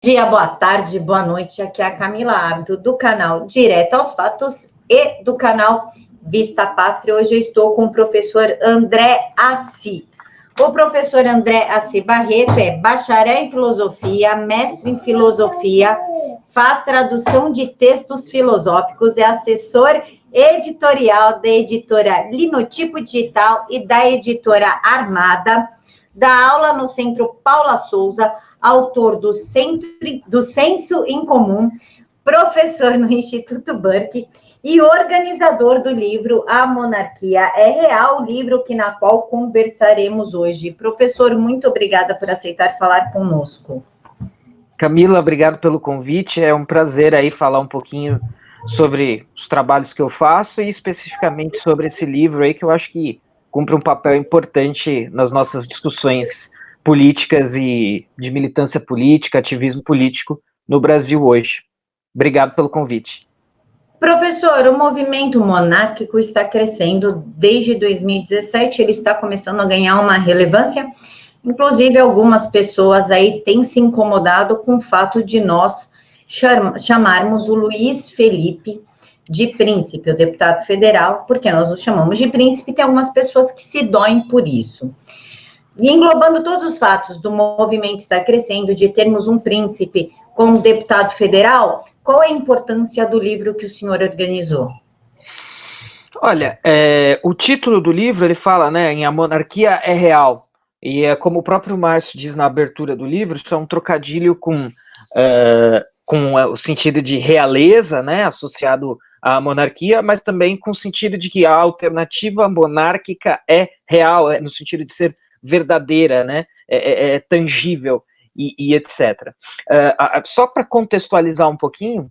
Dia, boa tarde, boa noite. Aqui é a Camila Abdo, do canal Direto aos Fatos e do canal Vista Pátria. Hoje eu estou com o professor André Assi. O professor André Assi Barreto é bacharel em filosofia, mestre em filosofia, faz tradução de textos filosóficos, é assessor editorial da editora Linotipo Digital e da editora Armada, dá aula no Centro Paula Souza, autor do Senso em Comum, professor no Instituto Burke e organizador do livro A Monarquia é Real, livro na qual conversaremos hoje. Professor, muito obrigada por aceitar falar conosco. Camila, obrigado pelo convite, é um prazer aí falar um pouquinho sobre os trabalhos que eu faço e especificamente sobre esse livro aí que eu acho que cumpre um papel importante nas nossas discussões políticas e de militância política, ativismo político no Brasil hoje. Obrigado pelo convite. Professor, o movimento monárquico está crescendo desde 2017, ele está começando a ganhar uma relevância. Inclusive, algumas pessoas aí têm se incomodado com o fato de nós chamarmos o Luiz Felipe de príncipe, o deputado federal, porque nós o chamamos de príncipe, tem algumas pessoas que se doem por isso. E englobando todos os fatos do movimento estar crescendo, de termos um príncipe como deputado federal, qual é a importância do livro que o senhor organizou? Olha, o título do livro, ele fala, né, em A Monarquia é Real, e como o próprio Márcio diz na abertura do livro, isso é um trocadilho com o sentido de realeza, né, associado à monarquia, mas também com o sentido de que a alternativa monárquica é real, no sentido de ser verdadeira, né, é tangível e etc. Só para contextualizar um pouquinho,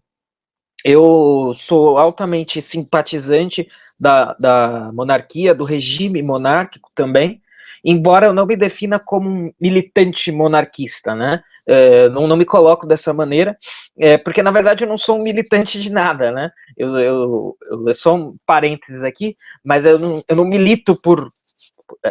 eu sou altamente simpatizante da monarquia, do regime monárquico também, embora eu não me defina como um militante monarquista, né? Não me coloco dessa maneira, porque na verdade eu não sou um militante de nada, né? Eu sou um parênteses aqui, mas eu não milito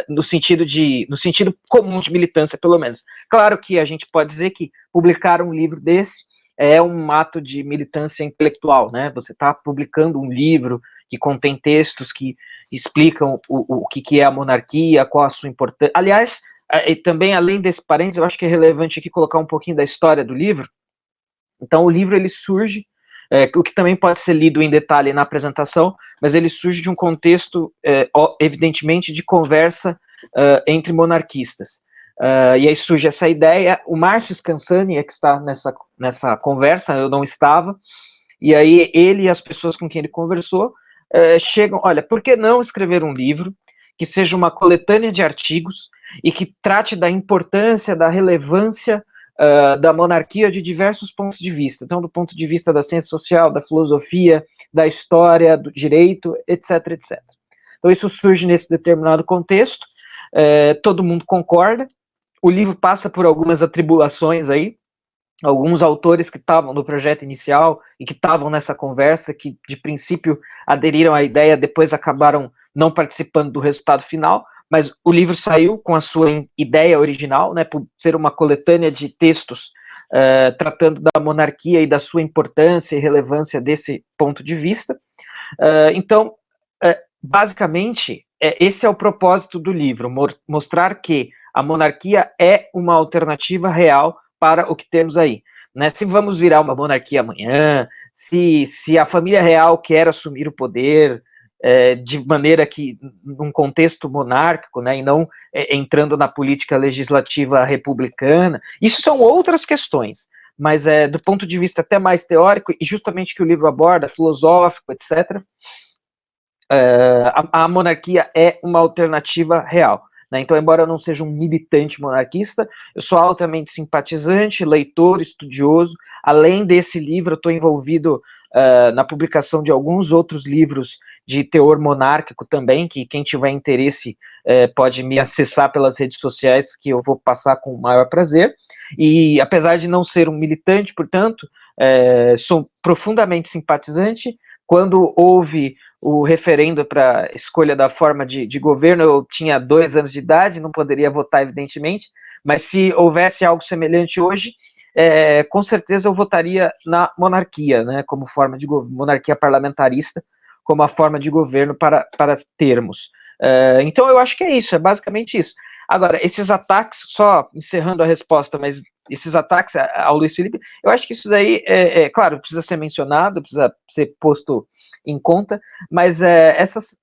no sentido comum de militância, pelo menos. Claro que a gente pode dizer que publicar um livro desse é um ato de militância intelectual, né? Você está publicando um livro que contém textos que explicam o que é a monarquia, qual a sua importância. Aliás, também, além desse parênteses, eu acho que é relevante aqui colocar um pouquinho da história do livro. Então, o livro, ele surge, o que também pode ser lido em detalhe na apresentação, mas ele surge de um contexto, evidentemente, de conversa entre monarquistas. E aí surge essa ideia, o Márcio Scansani é que está nessa conversa, eu não estava, e aí ele e as pessoas com quem ele conversou chegam, olha, por que não escrever um livro que seja uma coletânea de artigos e que trate da importância, da relevância da monarquia de diversos pontos de vista, então do ponto de vista da ciência social, da filosofia, da história, do direito, etc, etc. Então isso surge nesse determinado contexto, todo mundo concorda, o livro passa por algumas atribulações aí, alguns autores que estavam no projeto inicial e que estavam nessa conversa, que de princípio aderiram à ideia, depois acabaram não participando do resultado final, mas o livro saiu com a sua ideia original, né, por ser uma coletânea de textos tratando da monarquia e da sua importância e relevância desse ponto de vista. Então, basicamente, esse é o propósito do livro, mostrar que a monarquia é uma alternativa real para o que temos aí. Né? Se vamos virar uma monarquia amanhã, se a família real quer assumir o poder de maneira que, num contexto monárquico, né, e não entrando na política legislativa republicana, isso são outras questões, mas do ponto de vista até mais teórico, e justamente que o livro aborda, filosófico, etc., a monarquia é uma alternativa real. Né? Então, embora eu não seja um militante monarquista, eu sou altamente simpatizante, leitor, estudioso. Além desse livro, eu estou envolvido na publicação de alguns outros livros de teor monárquico também, que quem tiver interesse pode me acessar pelas redes sociais, que eu vou passar com o maior prazer. E apesar de não ser um militante, portanto, sou profundamente simpatizante. Quando houve o referendo para escolha da forma de governo, eu tinha 2 anos de idade, não poderia votar, evidentemente, mas se houvesse algo semelhante hoje, com certeza eu votaria na monarquia, né, como forma de monarquia parlamentarista, como a forma de governo para termos. Então eu acho que é isso, é basicamente isso. Agora, esses ataques, só encerrando a resposta, mas esses ataques ao Luiz Felipe, eu acho que isso daí, claro, precisa ser mencionado, precisa ser posto em conta, mas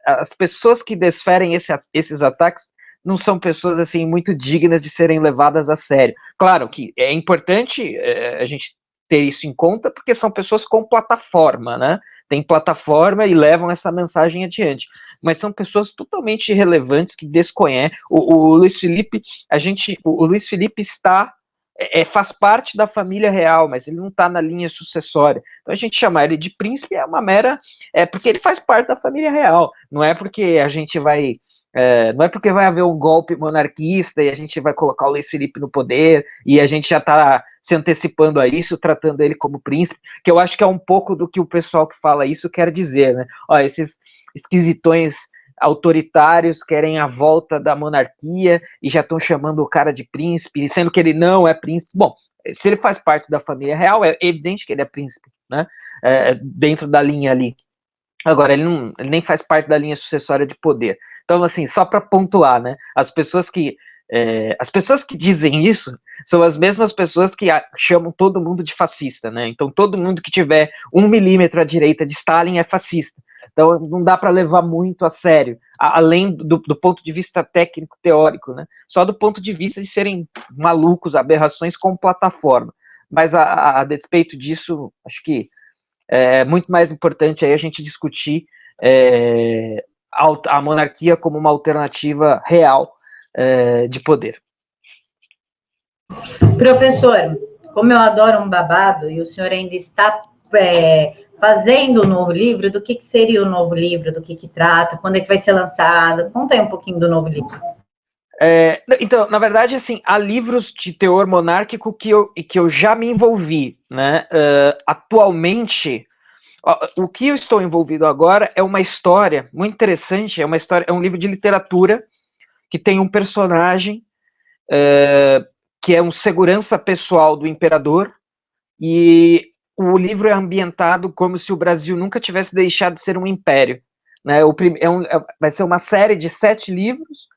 as pessoas que desferem esses ataques não são pessoas, assim, muito dignas de serem levadas a sério. Claro que é importante a gente ter isso em conta, porque são pessoas com plataforma, né? Tem plataforma e levam essa mensagem adiante. Mas são pessoas totalmente irrelevantes que desconhecem. O Luiz Felipe, o Luiz Felipe faz parte da família real, mas ele não está na linha sucessória. Então a gente chamar ele de príncipe é uma mera, porque ele faz parte da família real. Não é porque a gente vai, não é porque vai haver um golpe monarquista e a gente vai colocar o Luiz Felipe no poder e a gente já está se antecipando a isso, tratando ele como príncipe, que eu acho que é um pouco do que o pessoal que fala isso quer dizer, né? Ó, esses esquisitões autoritários querem a volta da monarquia e já estão chamando o cara de príncipe, sendo que ele não é príncipe. Bom, se ele faz parte da família real, é evidente que ele é príncipe, né? Dentro da linha ali. Agora, ele nem faz parte da linha sucessória de poder. Então, assim, só para pontuar, né? As pessoas que dizem isso são as mesmas pessoas que chamam todo mundo de fascista, né? Então, todo mundo que tiver 1 milímetro à direita de Stalin é fascista. Então, não dá para levar muito a sério, além do ponto de vista técnico-teórico, né? Só do ponto de vista de serem malucos, aberrações com plataforma. Mas, a despeito disso, acho que é muito mais importante aí a gente discutir a monarquia como uma alternativa real de poder. Professor, como eu adoro um babado, e o senhor ainda está fazendo o novo livro, do que seria o novo livro, do que trata, quando é que vai ser lançado? Conta aí um pouquinho do novo livro. Então, na verdade, assim, há livros de teor monárquico que eu já me envolvi, né? Atualmente, o que eu estou envolvido agora é uma história muito interessante, é um livro de literatura que tem um personagem que é um segurança pessoal do imperador, e o livro é ambientado como se o Brasil nunca tivesse deixado de ser um império, né? Vai ser uma série de 7 livros.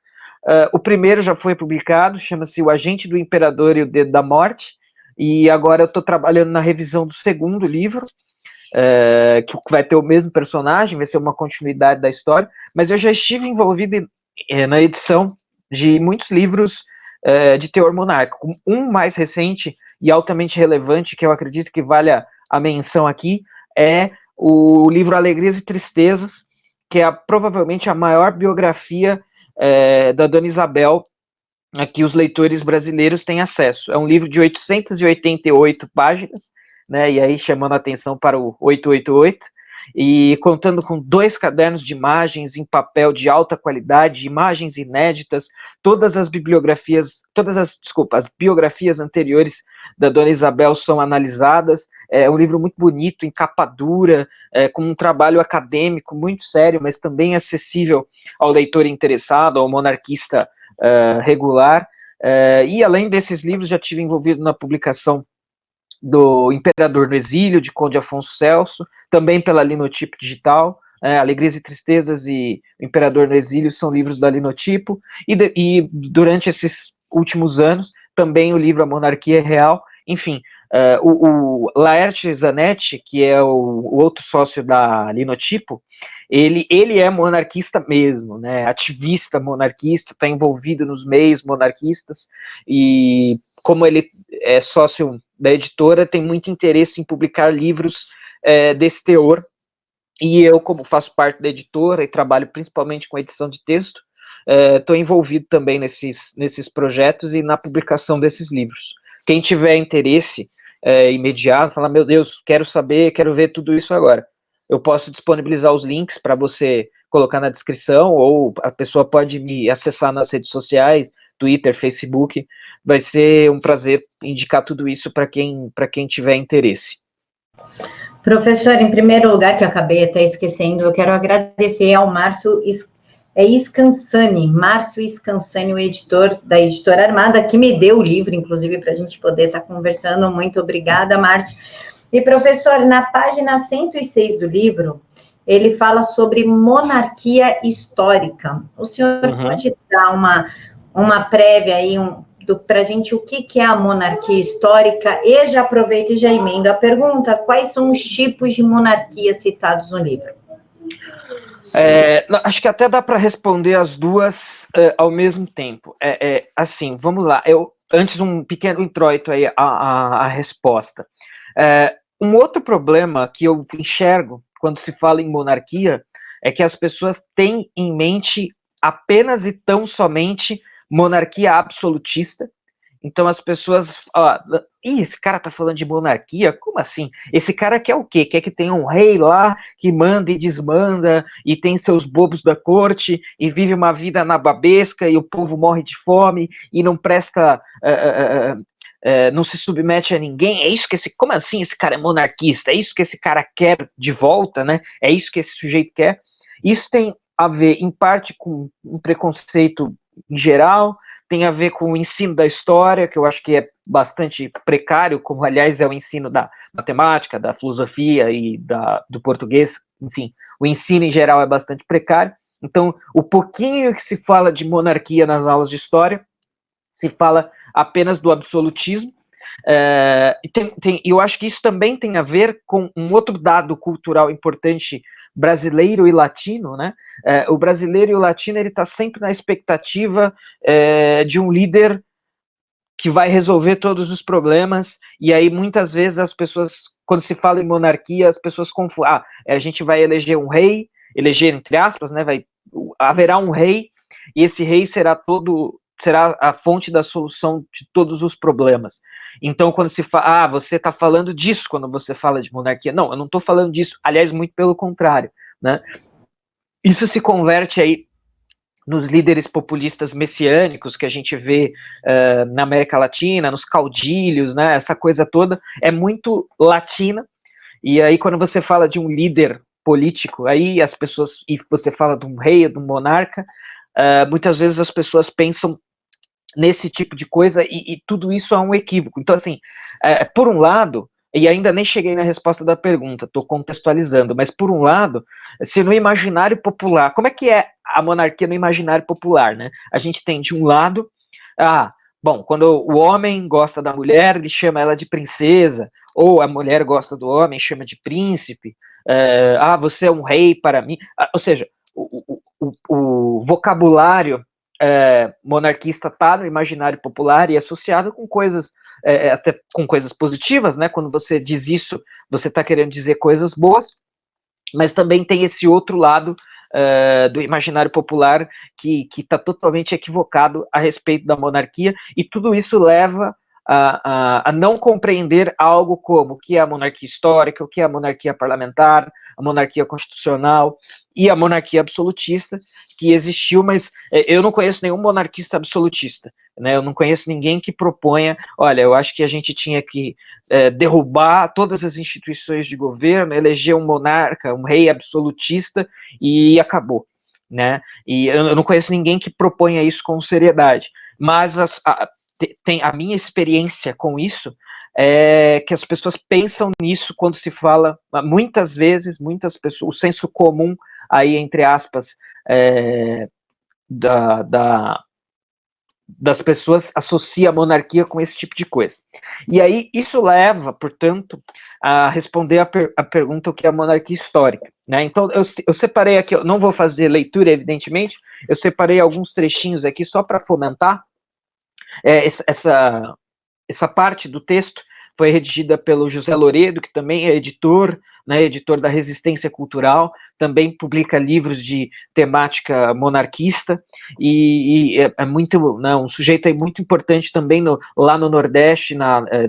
O primeiro já foi publicado, chama-se O Agente do Imperador e o Dedo da Morte, e agora eu estou trabalhando na revisão do segundo livro, que vai ter o mesmo personagem, vai ser uma continuidade da história, mas eu já estive envolvido na edição de muitos livros de teor monárquico. Um mais recente e altamente relevante, que eu acredito que vale a menção aqui, é o livro Alegrias e Tristezas, que é provavelmente a maior biografia da Dona Isabel a que os leitores brasileiros têm acesso. É um livro de 888 páginas, né, e aí chamando a atenção para o 888, e contando com 2 cadernos de imagens em papel de alta qualidade, imagens inéditas, as biografias anteriores da Dona Isabel são analisadas. É um livro muito bonito, em capa dura, com um trabalho acadêmico muito sério, mas também acessível ao leitor interessado, ao monarquista regular. E além desses livros, já estive envolvido na publicação do Imperador no Exílio, de Conde Afonso Celso, também pela Linotipo Digital. Alegrias e Tristezas e O Imperador no Exílio são livros da Linotipo, e durante esses últimos anos, também o livro A Monarquia é Real. Enfim, o Laerte Zanetti, que é o outro sócio da Linotipo, ele é monarquista mesmo, né? Ativista monarquista, está envolvido nos meios monarquistas, e como ele é sócio da editora, tem muito interesse em publicar livros desse teor, e eu, como faço parte da editora e trabalho principalmente com edição de texto, estou envolvido também nesses projetos e na publicação desses livros. Quem tiver interesse imediato, fala, meu Deus, quero saber, quero ver tudo isso agora, eu posso disponibilizar os links para você colocar na descrição, ou a pessoa pode me acessar nas redes sociais, Twitter, Facebook. Vai ser um prazer indicar tudo isso para quem tiver interesse. Professor, em primeiro lugar, que eu acabei até esquecendo, eu quero agradecer ao Márcio é Scansani, Márcio Scansani, o editor da Editora Armada, que me deu o livro, inclusive, para a gente poder estar conversando. Muito obrigada, Márcio. E, professor, na página 106 do livro, ele fala sobre monarquia histórica. O senhor pode dar uma prévia aí para a gente o que é a monarquia histórica? E já aproveito e já emendo a pergunta: quais são os tipos de monarquia citados no livro? Acho que até dá para responder as duas ao mesmo tempo. Assim, vamos lá. Antes, um pequeno introito aí à resposta. Um outro problema que eu enxergo quando se fala em monarquia é que as pessoas têm em mente apenas e tão somente monarquia absolutista. Então as pessoas, esse cara tá falando de monarquia? Como assim? Esse cara quer o quê? Quer que tenha um rei lá que manda e desmanda e tem seus bobos da corte e vive uma vida nababesca e o povo morre de fome e não presta, não se submete a ninguém? É isso que como assim esse cara é monarquista? É isso que esse cara quer de volta, né? É isso que esse sujeito quer? Isso tem a ver, em parte, com um preconceito em geral, tem a ver com o ensino da história, que eu acho que é bastante precário, como, aliás, é o ensino da matemática, da filosofia e do português, enfim, o ensino em geral é bastante precário. Então, o pouquinho que se fala de monarquia nas aulas de história, se fala apenas do absolutismo. Eu acho que isso também tem a ver com um outro dado cultural importante brasileiro e latino, né? O brasileiro e o latino, ele está sempre na expectativa de um líder que vai resolver todos os problemas, e aí muitas vezes as pessoas, quando se fala em monarquia, as pessoas confundem, a gente vai eleger um rei, eleger entre aspas, né? Haverá um rei, e esse rei será a fonte da solução de todos os problemas. Então, quando se fala, você está falando disso quando você fala de monarquia. Não, eu não estou falando disso, aliás, muito pelo contrário, né? Isso se converte aí nos líderes populistas messiânicos que a gente vê na América Latina, nos caudilhos, né? Essa coisa toda é muito latina, e aí quando você fala de um líder político, aí as pessoas, e você fala de um rei, de um monarca, muitas vezes as pessoas pensam nesse tipo de coisa, e tudo isso é um equívoco. Então, assim, por um lado, e ainda nem cheguei na resposta da pergunta, estou contextualizando, mas por um lado, se no imaginário popular, como é que é a monarquia no imaginário popular, né? A gente tem de um lado, bom, quando o homem gosta da mulher, ele chama ela de princesa, ou a mulher gosta do homem, chama de príncipe, você é um rei para mim, ou seja, o vocabulário monarquista está no imaginário popular e é associado com coisas, até com coisas positivas, né? Quando você diz isso, você está querendo dizer coisas boas, mas também tem esse outro lado do imaginário popular que está totalmente equivocado a respeito da monarquia, e tudo isso leva a não compreender algo como o que é a monarquia histórica, o que é a monarquia parlamentar, a monarquia constitucional e a monarquia absolutista que existiu, mas eu não conheço nenhum monarquista absolutista, né? Eu não conheço ninguém que proponha, olha, eu acho que a gente tinha que derrubar todas as instituições de governo, eleger um monarca, um rei absolutista e acabou, né? E eu não conheço ninguém que proponha isso com seriedade, mas tem a minha experiência com isso é que as pessoas pensam nisso quando se fala, muitas vezes, muitas pessoas, o senso comum aí, entre aspas, das pessoas associa a monarquia com esse tipo de coisa. E aí isso leva, portanto, a responder a pergunta o que é a monarquia histórica, né? Então eu separei aqui, eu não vou fazer leitura, evidentemente, eu separei alguns trechinhos aqui só para fomentar essa parte do texto. Foi redigida pelo José Loredo, que também é editor, né, editor da Resistência Cultural, também publica livros de temática monarquista, e é muito, né, um sujeito aí muito importante também lá no Nordeste,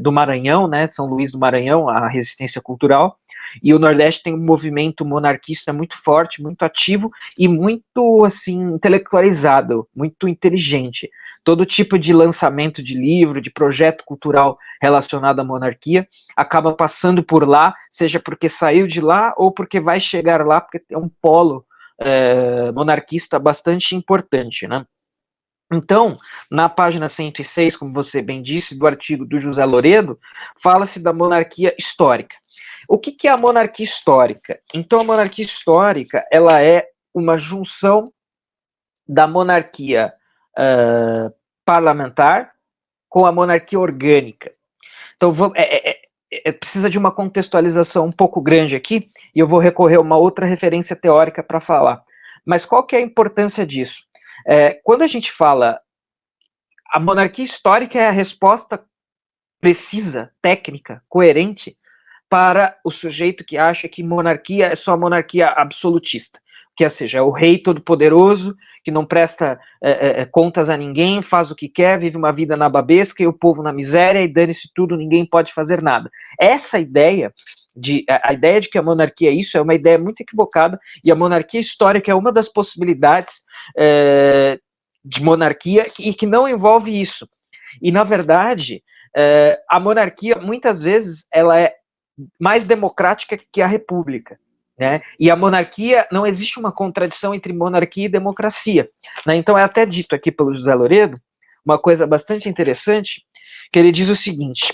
do Maranhão, né, São Luís do Maranhão, a Resistência Cultural, e o Nordeste tem um movimento monarquista muito forte, muito ativo e muito, assim, intelectualizado, muito inteligente. Todo tipo de lançamento de livro, de projeto cultural relacionado à monarquia, acaba passando por lá, seja porque saiu de lá ou porque vai chegar lá, porque é um polo monarquista bastante importante, né? Então, na página 106, como você bem disse, do artigo do José Loredo, fala-se da monarquia histórica. O que é a monarquia histórica? Então, a monarquia histórica, ela é uma junção da monarquia parlamentar com a monarquia orgânica. Então, precisa de uma contextualização um pouco grande aqui, e eu vou recorrer a uma outra referência teórica para falar. Mas qual que é a importância disso? Quando a gente fala, a monarquia histórica é a resposta precisa, técnica, coerente, para o sujeito que acha que monarquia é só monarquia absolutista, que ou seja, é o rei todo-poderoso, que não presta contas a ninguém, faz o que quer, vive uma vida nababesca e o povo na miséria, e dane-se tudo, ninguém pode fazer nada. Essa ideia, a ideia de que a monarquia é isso, é uma ideia muito equivocada, e a monarquia histórica é uma das possibilidades de monarquia e que não envolve isso. E, na verdade, a monarquia, muitas vezes, ela é mais democrática que a república, né? E a monarquia, não existe uma contradição entre monarquia e democracia, né? Então é até dito aqui pelo José Loredo uma coisa bastante interessante, que ele diz o seguinte: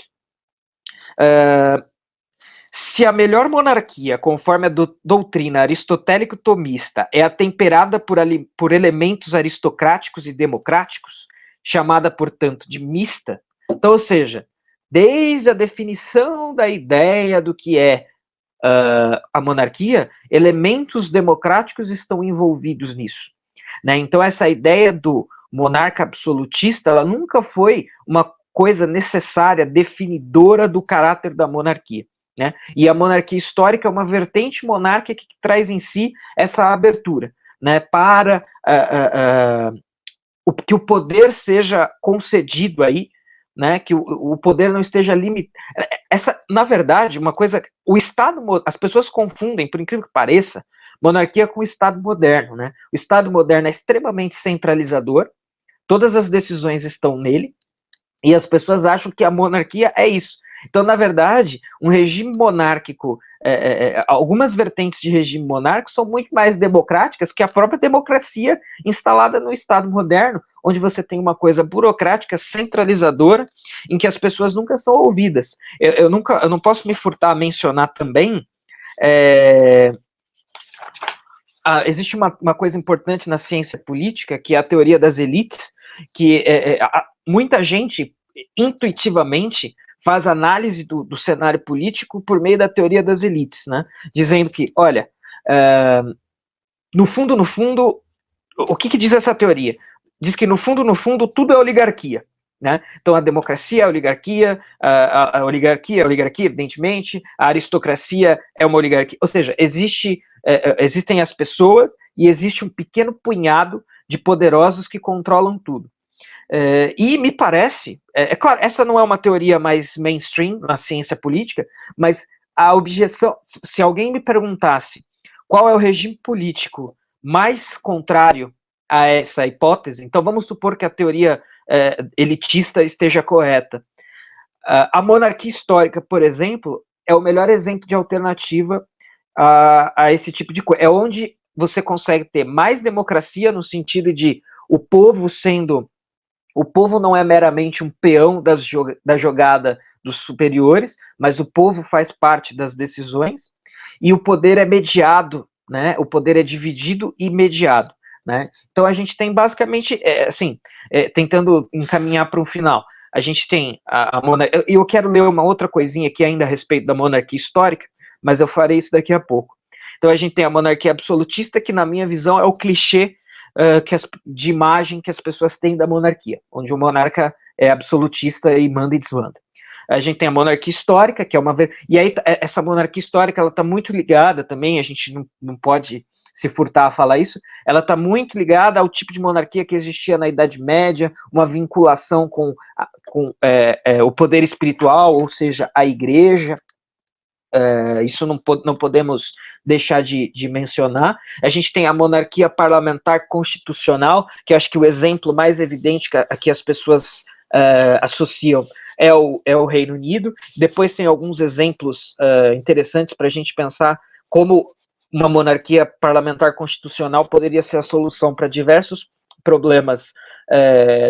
se a melhor monarquia, conforme a doutrina aristotélico-tomista, é atemperada por elementos aristocráticos e democráticos, chamada, portanto, de mista, então, ou seja, desde a definição da ideia do que é a monarquia, elementos democráticos estão envolvidos nisso, né? Então, essa ideia do monarca absolutista, ela nunca foi uma coisa necessária, definidora do caráter da monarquia, né? E a monarquia histórica é uma vertente monárquica que traz em si essa abertura, né? Para que o poder seja concedido aí, né, que o poder não esteja limitado. Na verdade, uma coisa, o Estado, as pessoas confundem, por incrível que pareça, monarquia com o Estado moderno, né? O Estado moderno é extremamente centralizador, todas as decisões estão nele, e as pessoas acham que a monarquia é isso. Então, na verdade, um regime monárquico, algumas vertentes de regime monárquico são muito mais democráticas que a própria democracia instalada no Estado moderno, onde você tem uma coisa burocrática, centralizadora, em que as pessoas nunca são ouvidas. Eu não posso me furtar a mencionar também. Existe uma coisa importante na ciência política, que é a teoria das elites, que muita gente, intuitivamente, faz análise do cenário político por meio da teoria das elites, né? Dizendo que, olha, no fundo, o que diz essa teoria? Diz que, no fundo, tudo é oligarquia, né? Então, a democracia é oligarquia, a oligarquia é oligarquia, evidentemente, a aristocracia é uma oligarquia, ou seja, existem as pessoas e existe um pequeno punhado de poderosos que controlam tudo. E me parece, claro, essa não é uma teoria mais mainstream na ciência política, mas a objeção, se alguém me perguntasse qual é o regime político mais contrário a essa hipótese, então vamos supor que a teoria elitista esteja correta. A monarquia histórica, por exemplo, é o melhor exemplo de alternativa a esse tipo de coisa. É onde você consegue ter mais democracia, no sentido de o povo não é meramente um peão da jogada dos superiores, mas o povo faz parte das decisões, e o poder é mediado, né? O poder é dividido e mediado, né? Então a gente tem basicamente, tentando encaminhar para um final, a gente tem a monarquia. E eu quero ler uma outra coisinha aqui ainda a respeito da monarquia histórica, mas eu farei isso daqui a pouco. Então a gente tem a monarquia absolutista, que na minha visão é o clichê de imagem que as pessoas têm da monarquia, onde o monarca é absolutista e manda e desmanda. A gente tem a monarquia histórica, que é uma... E aí, essa monarquia histórica, ela está muito ligada também, a gente não pode se furtar a falar isso, ela está muito ligada ao tipo de monarquia que existia na Idade Média, uma vinculação com o poder espiritual, ou seja, a igreja. Isso não podemos deixar de mencionar. A gente tem a monarquia parlamentar constitucional, que eu acho que o exemplo mais evidente que as pessoas associam é o Reino Unido. Depois tem alguns exemplos interessantes para a gente pensar como uma monarquia parlamentar constitucional poderia ser a solução para diversos problemas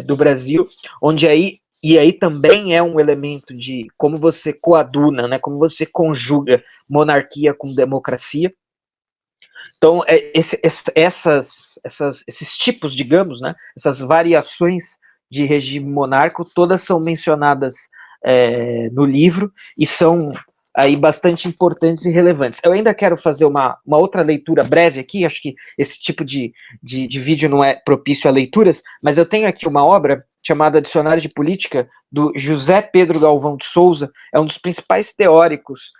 do Brasil, onde aí também é um elemento de como você coaduna, né, como você conjuga monarquia com democracia. Então, esses tipos, digamos, né, essas variações de regime monárquico, todas são mencionadas no livro e são aí bastante importantes e relevantes. Eu ainda quero fazer uma outra leitura breve aqui, acho que esse tipo de vídeo não é propício a leituras, mas eu tenho aqui uma obra chamada Dicionário de Política, do José Pedro Galvão de Souza, é um dos principais teóricos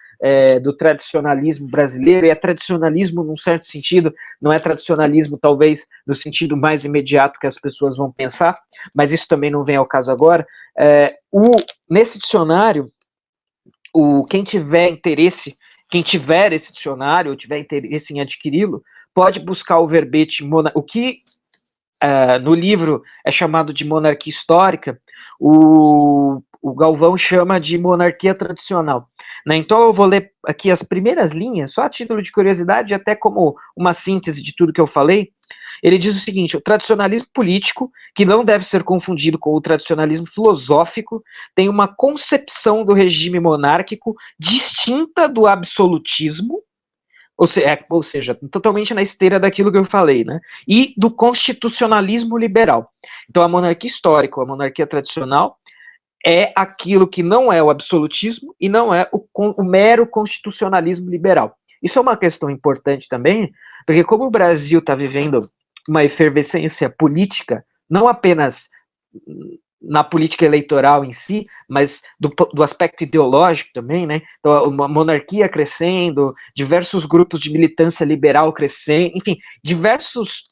do tradicionalismo brasileiro, e é tradicionalismo num certo sentido, não é tradicionalismo talvez no sentido mais imediato que as pessoas vão pensar, mas isso também não vem ao caso agora. Nesse dicionário, quem tiver interesse, quem tiver esse dicionário, ou tiver interesse em adquiri-lo, pode buscar o verbete, o que no livro é chamado de monarquia histórica, o Galvão chama de monarquia tradicional. Né? Então eu vou ler aqui as primeiras linhas, só a título de curiosidade, até como uma síntese de tudo que eu falei. Ele diz o seguinte: o tradicionalismo político, que não deve ser confundido com o tradicionalismo filosófico, tem uma concepção do regime monárquico distinta do absolutismo, ou seja, totalmente na esteira daquilo que eu falei, né? E do constitucionalismo liberal. Então, a monarquia histórica, a monarquia tradicional, é aquilo que não é o absolutismo e não é o mero constitucionalismo liberal. Isso é uma questão importante também, porque como o Brasil está vivendo uma efervescência política, não apenas na política eleitoral em si, mas do aspecto ideológico também, né? Então, uma monarquia crescendo, diversos grupos de militância liberal crescendo, enfim, diversos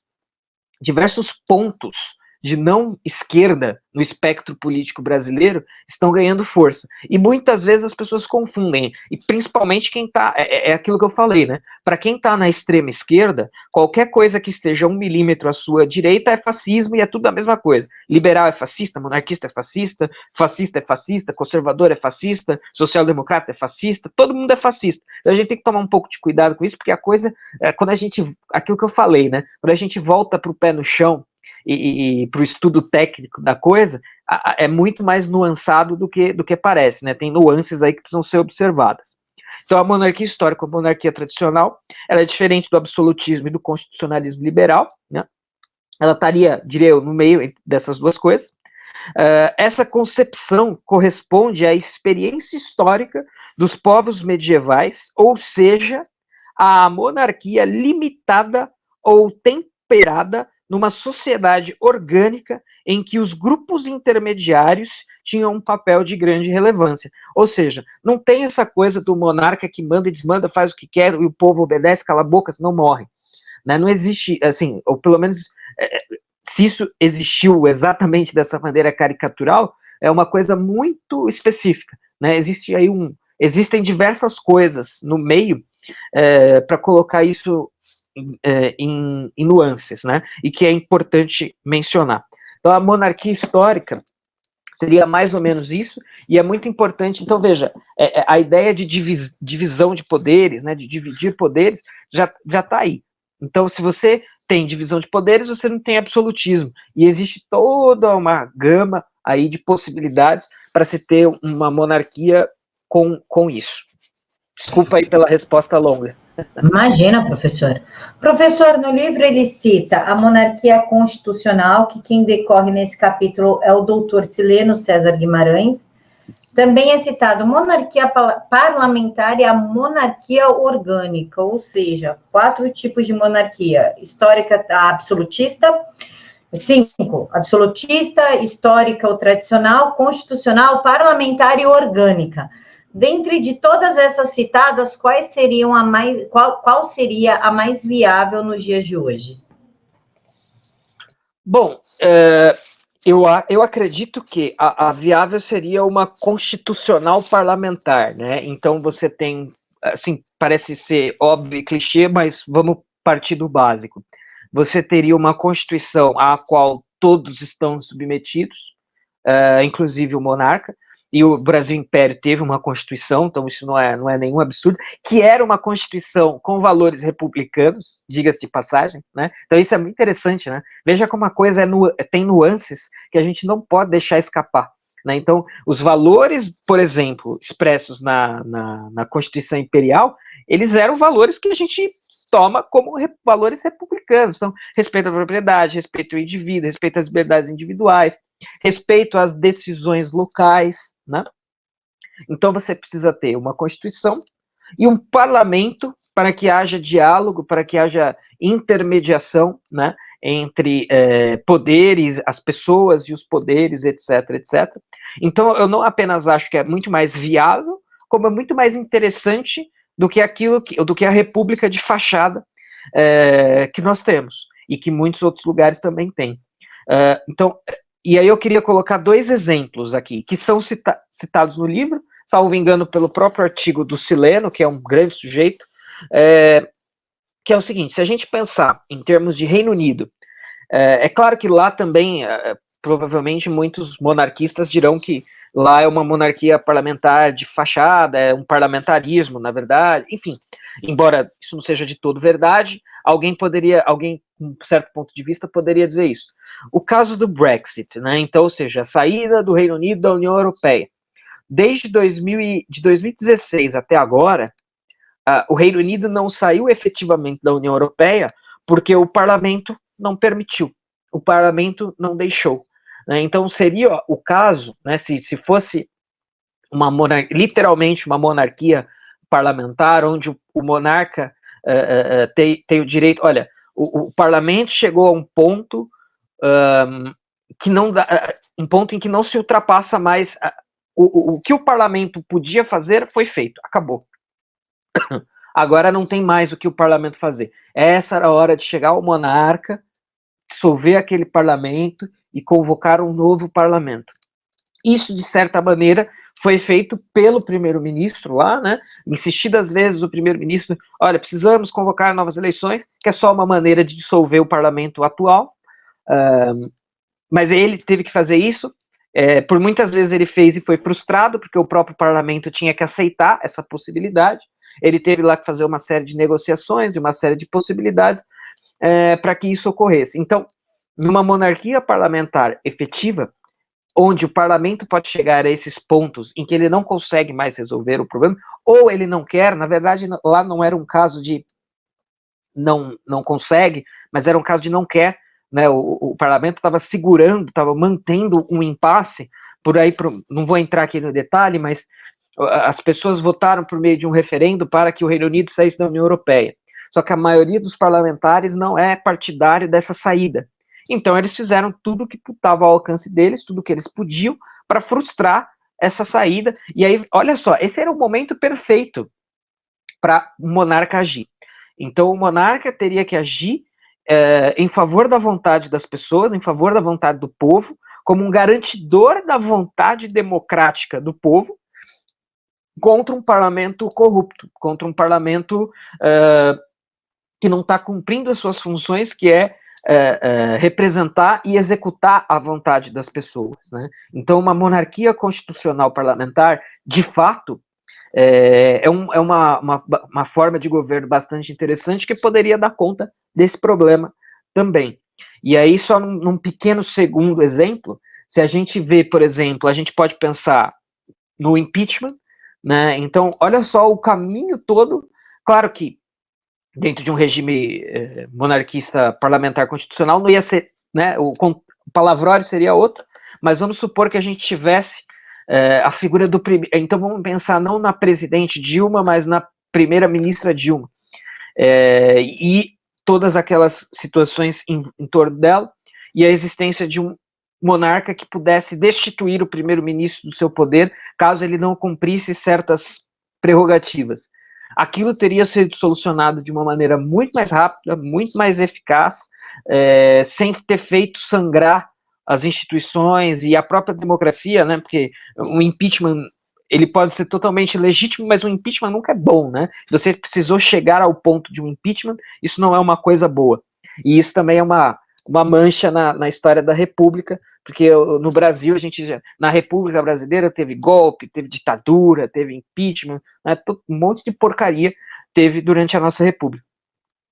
pontos de não esquerda no espectro político brasileiro estão ganhando força. E muitas vezes as pessoas confundem, e principalmente quem está, é aquilo que eu falei, né? Para quem está na extrema esquerda, qualquer coisa que esteja 1 milímetro à sua direita é fascismo e é tudo a mesma coisa. Liberal é fascista, monarquista é fascista, conservador é fascista, social-democrata é fascista, todo mundo é fascista. Então a gente tem que tomar um pouco de cuidado com isso, porque a coisa, quando a gente, aquilo que eu falei, né? Quando a gente volta para o pé no chão, e para o estudo técnico da coisa, é muito mais nuançado do que parece, né? Tem nuances aí que precisam ser observadas. Então, a monarquia histórica, a monarquia tradicional, ela é diferente do absolutismo e do constitucionalismo liberal, né? Ela estaria, diria eu, no meio dessas duas coisas. Essa concepção corresponde à experiência histórica dos povos medievais, ou seja, à monarquia limitada ou temperada numa sociedade orgânica em que os grupos intermediários tinham um papel de grande relevância. Ou seja, não tem essa coisa do monarca que manda e desmanda, faz o que quer e o povo obedece, cala a boca, senão morre. Né? Não existe, assim, ou pelo menos se isso existiu exatamente dessa maneira caricatural, é uma coisa muito específica. Né? Existem diversas coisas no meio para colocar isso em nuances, né? E que é importante mencionar. Então, a monarquia histórica seria mais ou menos isso, e é muito importante. Então, veja, a ideia de divisão de poderes, né, de dividir poderes, já está aí. Então, se você tem divisão de poderes, você não tem absolutismo. E existe toda uma gama aí de possibilidades para se ter uma monarquia com isso. Desculpa aí pela resposta longa. Imagina, professor. Professor, no livro ele cita a monarquia constitucional, que quem decorre nesse capítulo é o doutor Sileno César Guimarães. Também é citado monarquia parlamentar e a monarquia orgânica, ou seja, 4 tipos de monarquia: histórica, absolutista, 5, absolutista, histórica ou tradicional, constitucional, parlamentar e orgânica. Dentre de todas essas citadas, qual seria a mais viável nos dias de hoje? Bom, eu acredito que a viável seria uma constitucional parlamentar, né? Então você tem, assim, parece ser óbvio e clichê, mas vamos partir do básico. Você teria uma constituição à qual todos estão submetidos, inclusive o monarca, e o Brasil Império teve uma Constituição, então isso não é nenhum absurdo, que era uma Constituição com valores republicanos, diga-se de passagem, né? Então isso é muito interessante, né? Veja como a coisa tem nuances que a gente não pode deixar escapar. Né? Então, os valores, por exemplo, expressos na Constituição Imperial, eles eram valores que a gente toma como valores republicanos. Então, respeito à propriedade, respeito ao indivíduo, respeito às liberdades individuais, respeito às decisões locais, né? Então, você precisa ter uma Constituição e um parlamento para que haja diálogo, para que haja intermediação, né, entre poderes, as pessoas e os poderes, etc, etc. Então, eu não apenas acho que é muito mais viável, como é muito mais interessante do que do que a república de fachada que nós temos, e que muitos outros lugares também têm. Então, e aí eu queria colocar 2 exemplos aqui, que são citados no livro, salvo engano pelo próprio artigo do Sileno, que é um grande sujeito, que é o seguinte: se a gente pensar em termos de Reino Unido, é claro que lá também, provavelmente, muitos monarquistas dirão que lá é uma monarquia parlamentar de fachada, é um parlamentarismo, na verdade, enfim, embora isso não seja de todo verdade, alguém, com um certo ponto de vista, poderia dizer isso. O caso do Brexit, né, então, ou seja, a saída do Reino Unido da União Europeia. Desde 2016 até agora, o Reino Unido não saiu efetivamente da União Europeia porque o parlamento não permitiu, o parlamento não deixou. Né? Então, seria o caso, né, se fosse literalmente uma monarquia parlamentar, onde o monarca tem o direito. Olha, o parlamento chegou a um ponto que não dá, um ponto em que não se ultrapassa mais. O que o parlamento podia fazer foi feito, acabou. Agora não tem mais o que o parlamento fazer. Essa era a hora de chegar o monarca, dissolver aquele parlamento e convocar um novo parlamento. Isso, de certa maneira, foi feito pelo primeiro-ministro lá, né? Insistidas vezes o primeiro-ministro, olha, precisamos convocar novas eleições, que é só uma maneira de dissolver o parlamento atual. Mas ele teve que fazer isso. Por muitas vezes ele fez e foi frustrado, porque o próprio parlamento tinha que aceitar essa possibilidade. Ele teve lá que fazer uma série de negociações, uma série de possibilidades para que isso ocorresse. Então, numa monarquia parlamentar efetiva, onde o parlamento pode chegar a esses pontos em que ele não consegue mais resolver o problema, ou ele não quer, na verdade, lá não era um caso de não consegue, mas era um caso de não quer, né? O parlamento estava segurando, estava mantendo um impasse, por aí, não vou entrar aqui no detalhe, mas as pessoas votaram por meio de um referendo para que o Reino Unido saísse da União Europeia. Só que a maioria dos parlamentares não é partidário dessa saída. Então eles fizeram tudo que estava ao alcance deles, tudo que eles podiam, para frustrar essa saída. E aí, olha só, esse era o momento perfeito para o monarca agir. Então o monarca teria que agir em favor da vontade das pessoas, em favor da vontade do povo, como um garantidor da vontade democrática do povo, contra um parlamento corrupto, contra um parlamento que não está cumprindo as suas funções, que é representar e executar a vontade das pessoas. Né? Então, uma monarquia constitucional parlamentar, de fato, é uma forma de governo bastante interessante que poderia dar conta desse problema também. E aí, só num pequeno segundo exemplo, se a gente vê, por exemplo, a gente pode pensar no impeachment, né? Então, olha só o caminho todo. Claro que dentro de um regime monarquista parlamentar constitucional não ia ser, né? O palavrório seria outro, mas vamos supor que a gente tivesse a figura do primeiro. Então vamos pensar não na presidente Dilma, mas na primeira-ministra Dilma. E todas aquelas situações em torno dela, e a existência de um monarca que pudesse destituir o primeiro-ministro do seu poder, caso ele não cumprisse certas prerrogativas. Aquilo teria sido solucionado de uma maneira muito mais rápida, muito mais eficaz, sem ter feito sangrar as instituições e a própria democracia, né? Porque o impeachment, ele pode ser totalmente legítimo, mas o impeachment nunca é bom, né? Se você precisou chegar ao ponto de um impeachment, isso não é uma coisa boa. E isso também é uma uma mancha na história da República, porque no Brasil, na República Brasileira teve golpe, teve ditadura, teve impeachment, né, um monte de porcaria teve durante a nossa República.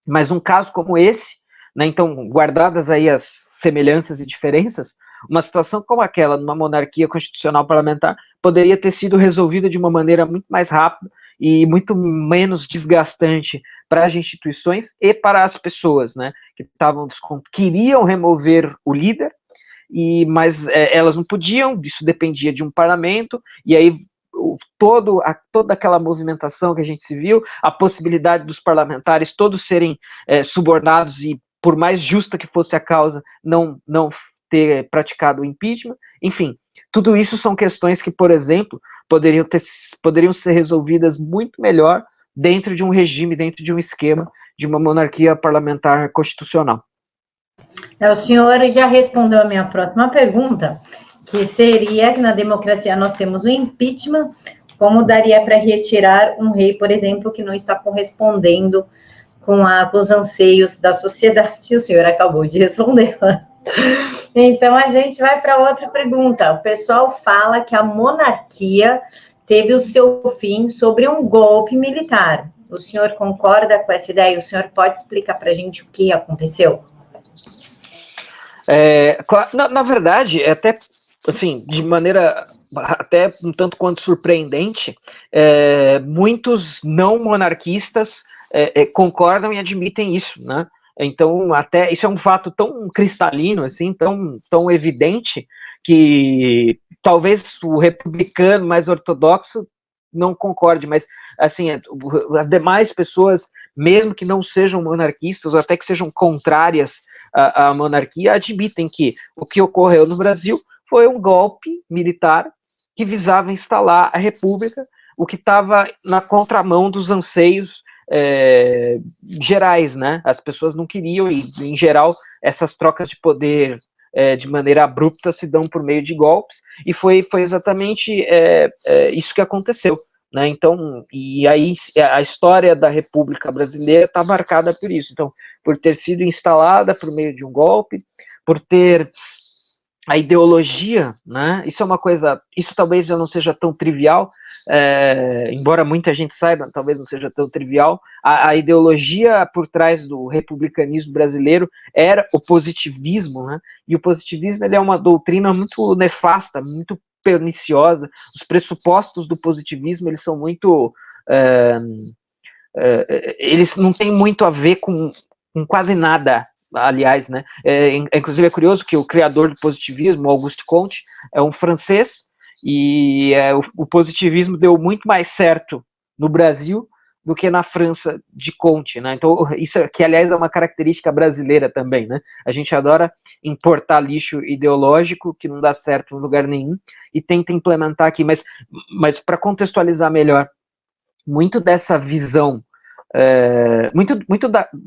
Mas um caso como esse, né, então, guardadas aí as semelhanças e diferenças, uma situação como aquela, numa monarquia constitucional parlamentar, poderia ter sido resolvida de uma maneira muito mais rápida e muito menos desgastante para as instituições e para as pessoas, né, que queriam remover o líder, mas elas não podiam, isso dependia de um parlamento, e aí toda aquela movimentação que a gente se viu, a possibilidade dos parlamentares todos serem subornados e, por mais justa que fosse a causa, não ter praticado o impeachment, enfim, tudo isso são questões que, por exemplo, poderiam ser resolvidas muito melhor dentro de um regime, dentro de um esquema de uma monarquia parlamentar constitucional. O senhor já respondeu a minha próxima pergunta, que seria que na democracia nós temos o impeachment, como daria para retirar um rei, por exemplo, que não está correspondendo com os anseios da sociedade, e o senhor acabou de responder. Então, a gente vai para outra pergunta. O pessoal fala que a monarquia teve o seu fim sobre um golpe militar. O senhor concorda com essa ideia? O senhor pode explicar para a gente o que aconteceu? Na verdade, até assim, de maneira até um tanto quanto surpreendente, muitos não monarquistas concordam e admitem isso, né? Então, até isso é um fato tão cristalino, assim, tão evidente, que talvez o republicano mais ortodoxo não concorde, mas assim, as demais pessoas, mesmo que não sejam monarquistas, ou até que sejam contrárias à monarquia, admitem que o que ocorreu no Brasil foi um golpe militar que visava instalar a república, o que estava na contramão dos anseios gerais, né? As pessoas não queriam, e em geral essas trocas de poder de maneira abrupta se dão por meio de golpes, e foi exatamente isso que aconteceu, né? Então, e aí a história da República Brasileira está marcada por isso, então, por ter sido instalada por meio de um golpe, por ter a ideologia, né? Isso é uma coisa, isso talvez já não seja tão trivial, embora muita gente saiba, talvez não seja tão trivial, a ideologia por trás do republicanismo brasileiro era o positivismo, né? E o positivismo, ele é uma doutrina muito nefasta, muito perniciosa. Os pressupostos do positivismo, eles são muito eles não têm muito a ver com quase nada, aliás, né? Inclusive é curioso que o criador do positivismo, Auguste Comte, é um francês, e o positivismo deu muito mais certo no Brasil do que na França de Comte, né? Então, isso que, aliás, é uma característica brasileira também, né? A gente adora importar lixo ideológico que não dá certo em lugar nenhum e tenta implementar aqui, mas para contextualizar melhor, muito dessa visão,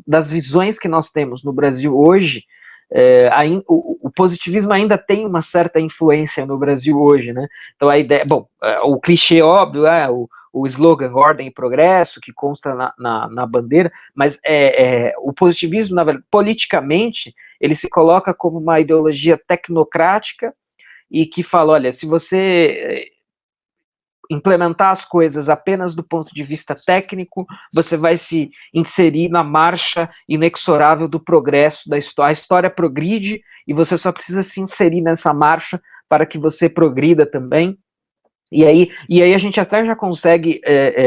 das visões que nós temos no Brasil hoje, o positivismo ainda tem uma certa influência no Brasil hoje, né? Então a ideia, o clichê óbvio o slogan ordem e progresso, que consta na bandeira, mas o positivismo, na verdade, politicamente, ele se coloca como uma ideologia tecnocrática e que fala, olha, se você implementar as coisas apenas do ponto de vista técnico, você vai se inserir na marcha inexorável do progresso da história. A história progride e você só precisa se inserir nessa marcha para que você progrida também. E aí a gente até já consegue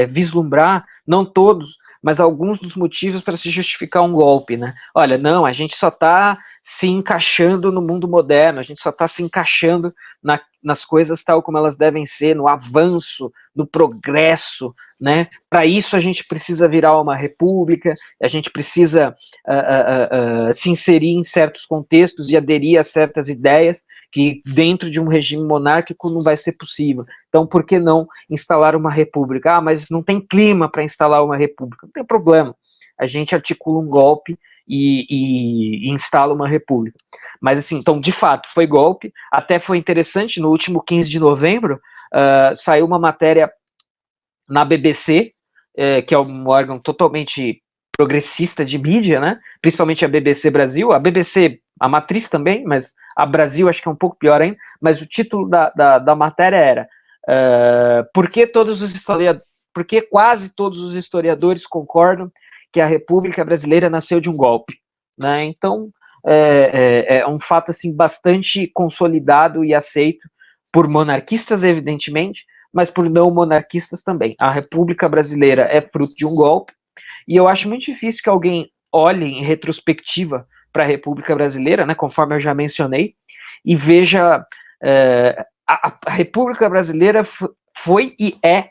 vislumbrar, não todos, mas alguns dos motivos para se justificar um golpe, né? Olha, não, a gente só está se encaixando no mundo moderno, a gente só está se encaixando nas coisas tal como elas devem ser, no avanço, no progresso, né? Para isso a gente precisa virar uma república, a gente precisa se inserir em certos contextos e aderir a certas ideias que dentro de um regime monárquico não vai ser possível. Então, por que não instalar uma república? Ah, mas não tem clima para instalar uma república. Não tem problema. A gente articula um golpe e instala uma república. Mas, assim, então, de fato, foi golpe. Até foi interessante, no último 15 de novembro, saiu uma matéria na BBC, que é um órgão totalmente progressista de mídia, né? Principalmente a BBC Brasil, a BBC, a matriz também, mas a Brasil acho que é um pouco pior ainda, mas o título da matéria era por que quase todos os historiadores concordam que a República Brasileira nasceu de um golpe, né? Então, é um fato assim, bastante consolidado e aceito por monarquistas, evidentemente, mas por não monarquistas também. A República Brasileira é fruto de um golpe, e eu acho muito difícil que alguém olhe em retrospectiva para a República Brasileira, né, conforme eu já mencionei, e veja a República Brasileira foi e é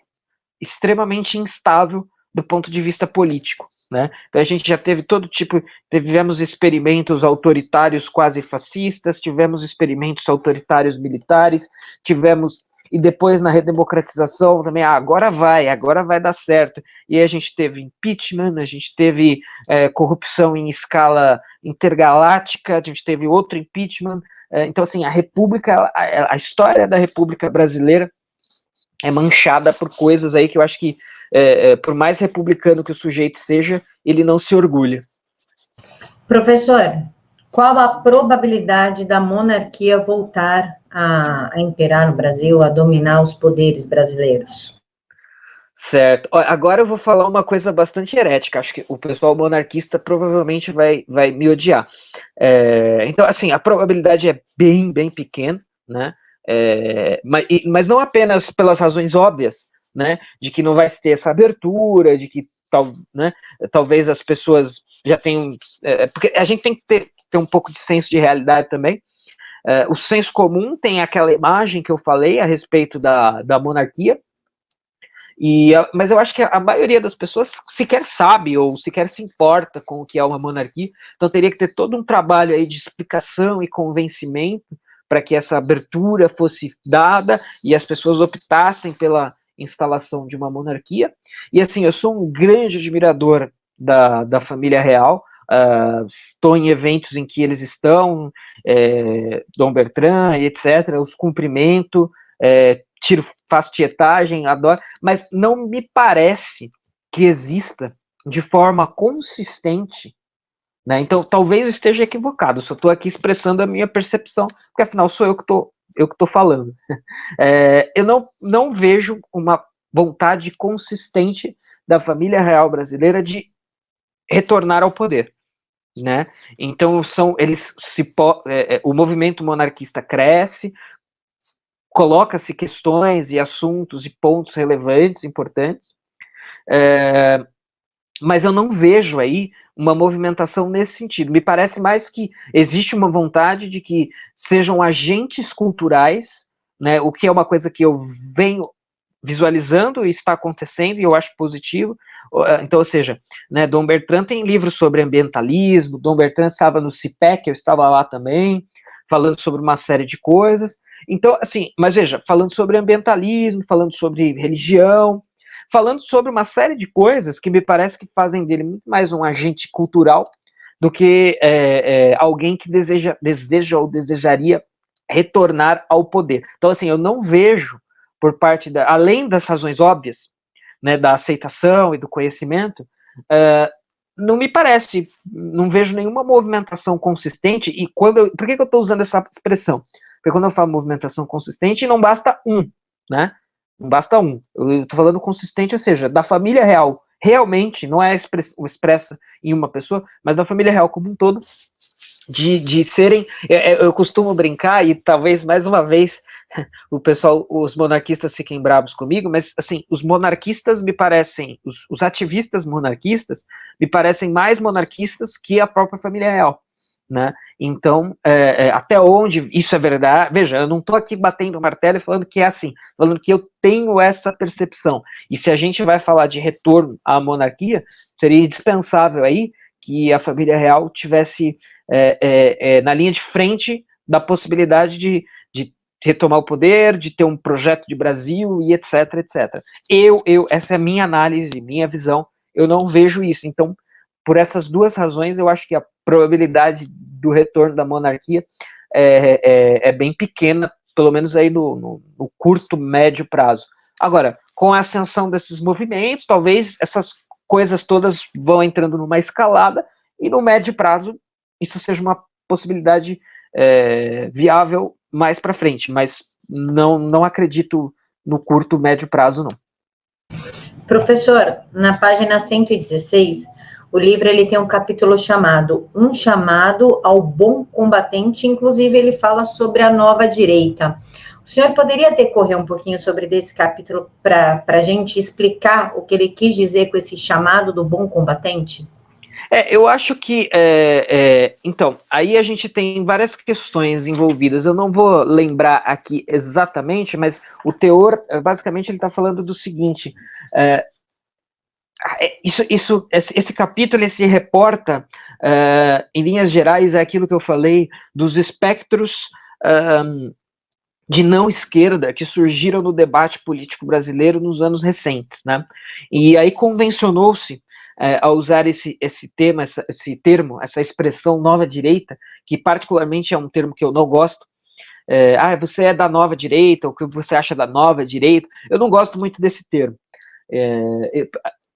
extremamente instável do ponto de vista político, né? Então a gente já teve todo tipo, tivemos experimentos autoritários quase fascistas, tivemos experimentos autoritários militares, tivemos, e depois na redemocratização também, agora vai dar certo. E aí a gente teve impeachment, a gente teve corrupção em escala intergaláctica, a gente teve outro impeachment. Então, assim, a história da República Brasileira é manchada por coisas aí que eu acho que, por mais republicano que o sujeito seja, ele não se orgulha. Professor, qual a probabilidade da monarquia voltar a imperar no Brasil, a dominar os poderes brasileiros? Certo. Agora eu vou falar uma coisa bastante herética. Acho que o pessoal monarquista provavelmente vai me odiar. Então, assim, a probabilidade é bem, bem pequena, né? Mas não apenas pelas razões óbvias, né? De que não vai ter essa abertura, de que né, talvez as pessoas já tenham. Porque a gente tem que ter um pouco de senso de realidade também. O senso comum tem aquela imagem que eu falei a respeito da monarquia. Mas eu acho que a maioria das pessoas sequer sabe ou sequer se importa com o que é uma monarquia, então teria que ter todo um trabalho aí de explicação e convencimento para que essa abertura fosse dada e as pessoas optassem pela instalação de uma monarquia. E assim, eu sou um grande admirador da família real, estou em eventos em que eles estão, Dom Bertrand, etc., os cumprimento, faço tietagem, adoro, mas não me parece que exista de forma consistente, né? Então talvez eu esteja equivocado, só estou aqui expressando a minha percepção, porque afinal sou eu que estou falando. Eu não vejo uma vontade consistente da família real brasileira de retornar ao poder, né? Então o movimento monarquista cresce, coloca-se questões e assuntos e pontos relevantes, importantes, mas eu não vejo aí uma movimentação nesse sentido. Me parece mais que existe uma vontade de que sejam agentes culturais, né, o que é uma coisa que eu venho visualizando e está acontecendo, e eu acho positivo. Então, ou seja, né, Dom Bertrand tem livros sobre ambientalismo, Dom Bertrand estava no CIPEC, eu estava lá também, falando sobre uma série de coisas. Então, assim, mas veja, falando sobre ambientalismo, falando sobre religião, falando sobre uma série de coisas que me parece que fazem dele muito mais um agente cultural do que alguém que deseja ou desejaria retornar ao poder. Então, assim, eu não vejo por parte além das razões óbvias, né, da aceitação e do conhecimento, não me parece, não vejo nenhuma movimentação consistente. E por que eu estou usando essa expressão? Porque quando eu falo movimentação consistente, não basta né? Não basta eu estou falando consistente, ou seja, da família real, realmente, não é expressa em uma pessoa, mas da família real como um todo, de serem, eu costumo brincar, e talvez mais uma vez os monarquistas fiquem bravos comigo, mas assim, os monarquistas me parecem, os ativistas monarquistas me parecem mais monarquistas que a própria família real, né? Então, até onde isso é verdade, veja, eu não estou aqui batendo o martelo e falando que é assim, falando que eu tenho essa percepção, e se a gente vai falar de retorno à monarquia, seria indispensável aí que a família real tivesse na linha de frente da possibilidade de retomar o poder, de ter um projeto de Brasil e etc, etc. Essa é a minha análise, minha visão, eu não vejo isso. Então, por essas duas razões, eu acho que a probabilidade do retorno da monarquia é bem pequena, pelo menos aí no curto, médio prazo. Agora, com a ascensão desses movimentos, talvez essas coisas todas vão entrando numa escalada, e no médio prazo isso seja uma possibilidade viável mais para frente, mas não acredito no curto, médio prazo, não. Professor, na página 116, o livro ele tem um capítulo chamado Um Chamado ao Bom Combatente, inclusive ele fala sobre a nova direita. O senhor poderia decorrer um pouquinho sobre desse capítulo para a gente explicar o que ele quis dizer com esse chamado do bom combatente? Eu acho que, então, aí a gente tem várias questões envolvidas. Eu não vou lembrar aqui exatamente, mas o teor, basicamente, ele está falando do seguinte: esse capítulo ele se reporta, em linhas gerais, é aquilo que eu falei dos espectros de não esquerda que surgiram no debate político brasileiro nos anos recentes, né? E aí convencionou-se a usar esse termo, essa expressão nova direita, que particularmente é um termo que eu não gosto. Você é da nova direita, o que você acha da nova direita? Eu não gosto muito desse termo.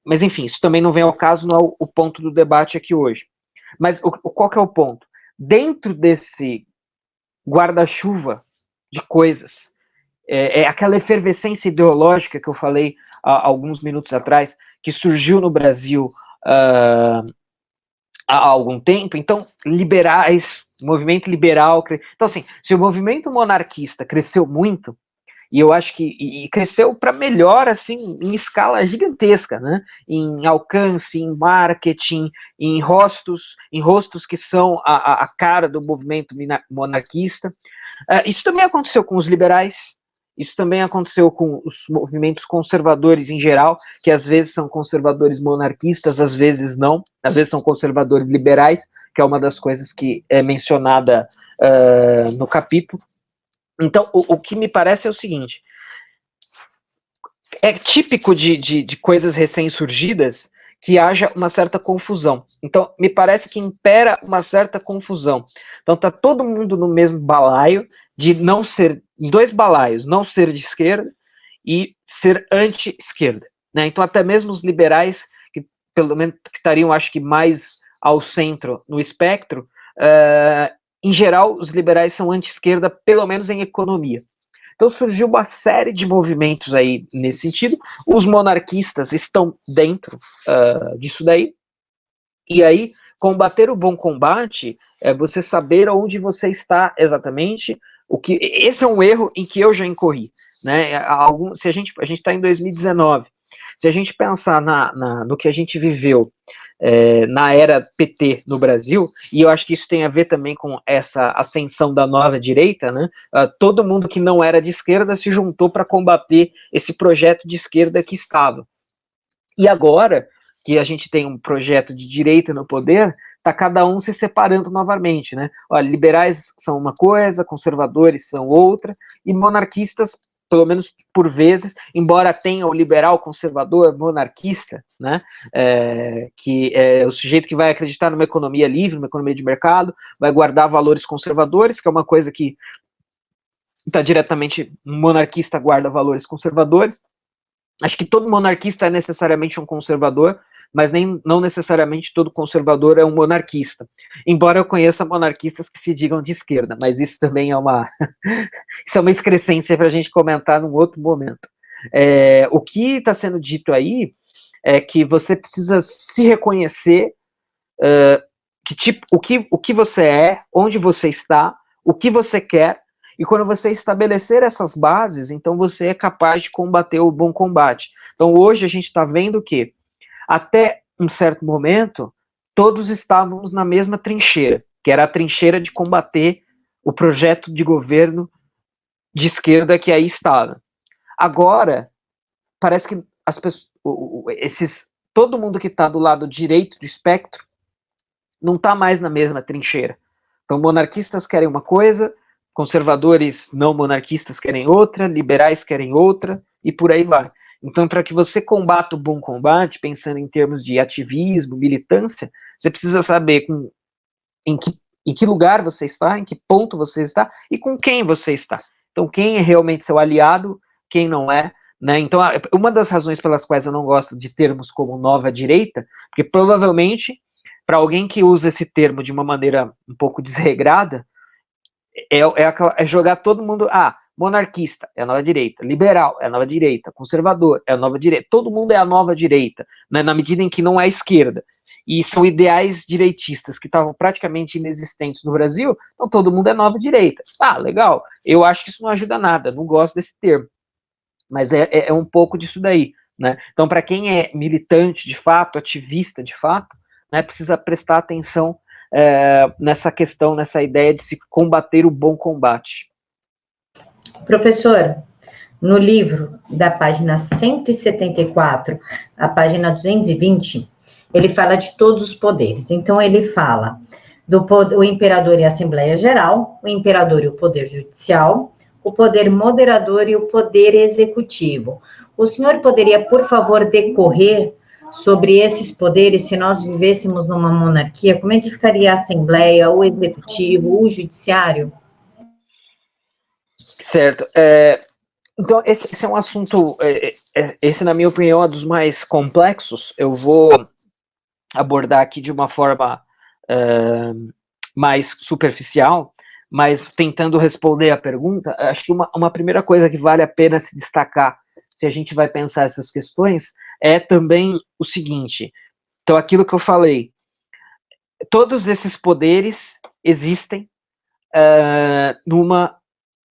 Mas enfim, isso também não vem ao caso, não é o ponto do debate aqui hoje. Mas qual que é o ponto? Dentro desse guarda-chuva de coisas, aquela efervescência ideológica que eu falei há alguns minutos atrás, que surgiu no Brasil há algum tempo. Então, liberais, movimento liberal. Então, assim, se o movimento monarquista cresceu muito, e eu acho que cresceu para melhor, assim, em escala gigantesca, né? Em alcance, em marketing, em rostos que são a cara do movimento monarquista. Isso também aconteceu com os liberais, isso também aconteceu com os movimentos conservadores em geral, que às vezes são conservadores monarquistas, às vezes não, às vezes são conservadores liberais, que é uma das coisas que é mencionada no capítulo. Então, o que me parece é o seguinte: é típico de coisas recém-surgidas que haja uma certa confusão. Então, me parece que impera uma certa confusão. Então, tá todo mundo no mesmo balaio, de não ser, dois balaios, não ser de esquerda e ser anti-esquerda, né? Então, até mesmo os liberais, que pelo menos que estariam, acho que, mais ao centro no espectro, em geral, os liberais são anti-esquerda, pelo menos em economia. Então surgiu uma série de movimentos aí nesse sentido. Os monarquistas estão dentro disso daí. E aí, combater o bom combate é você saber onde você está exatamente. Esse é um erro em que eu já incorri, né? Se a gente está em 2019, se a gente pensar no que a gente viveu na era PT no Brasil, e eu acho que isso tem a ver também com essa ascensão da nova direita, né? Todo mundo que não era de esquerda se juntou para combater esse projeto de esquerda que estava. E agora que a gente tem um projeto de direita no poder, está cada um se separando novamente, né? Olha, liberais são uma coisa, conservadores são outra, e monarquistas, pelo menos por vezes, embora tenha o liberal conservador monarquista, né, que é o sujeito que vai acreditar numa economia livre, numa economia de mercado, vai guardar valores conservadores, que é uma coisa que está diretamente, um monarquista guarda valores conservadores. Acho que todo monarquista é necessariamente um conservador, mas não necessariamente todo conservador é um monarquista. Embora eu conheça monarquistas que se digam de esquerda, mas isso também é uma isso é uma excrescência para a gente comentar num outro momento. O que está sendo dito aí é que você precisa se reconhecer o que você é, onde você está, o que você quer, e quando você estabelecer essas bases, então você é capaz de combater o bom combate. Então hoje a gente está vendo que, até um certo momento, todos estávamos na mesma trincheira, que era a trincheira de combater o projeto de governo de esquerda que aí estava. Agora, parece que as pessoas, todo mundo que está do lado direito do espectro não está mais na mesma trincheira. Então, monarquistas querem uma coisa, conservadores não monarquistas querem outra, liberais querem outra, e por aí vai. Então, para que você combata o bom combate, pensando em termos de ativismo, militância, você precisa saber em que lugar você está, em que ponto você está e com quem você está. Então, quem é realmente seu aliado, quem não é, né? Então, uma das razões pelas quais eu não gosto de termos como nova direita, porque provavelmente, para alguém que usa esse termo de uma maneira um pouco desregrada, é jogar todo mundo, monarquista é a nova direita, liberal é a nova direita, conservador é a nova direita, todo mundo é a nova direita, né, na medida em que não é a esquerda. E são ideais direitistas que estavam praticamente inexistentes no Brasil, então todo mundo é nova direita. Legal, eu acho que isso não ajuda nada, não gosto desse termo. Mas é um pouco disso daí, né? Então, para quem é militante de fato, ativista de fato, né, precisa prestar atenção nessa questão, nessa ideia de se combater o bom combate. Professor, no livro, da página 174, a página 220, ele fala de todos os poderes. Então, ele fala o imperador e a Assembleia Geral, o imperador e o poder judicial, o poder moderador e o poder executivo. O senhor poderia, por favor, decorrer sobre esses poderes se nós vivêssemos numa monarquia? Como é que ficaria a Assembleia, o executivo, o judiciário? Certo. Então, esse é um assunto, esse, na minha opinião, é dos mais complexos. Eu vou abordar aqui de uma forma mais superficial, mas tentando responder a pergunta, acho que uma primeira coisa que vale a pena se destacar, se a gente vai pensar essas questões, é também o seguinte. Então, aquilo que eu falei, todos esses poderes existem numa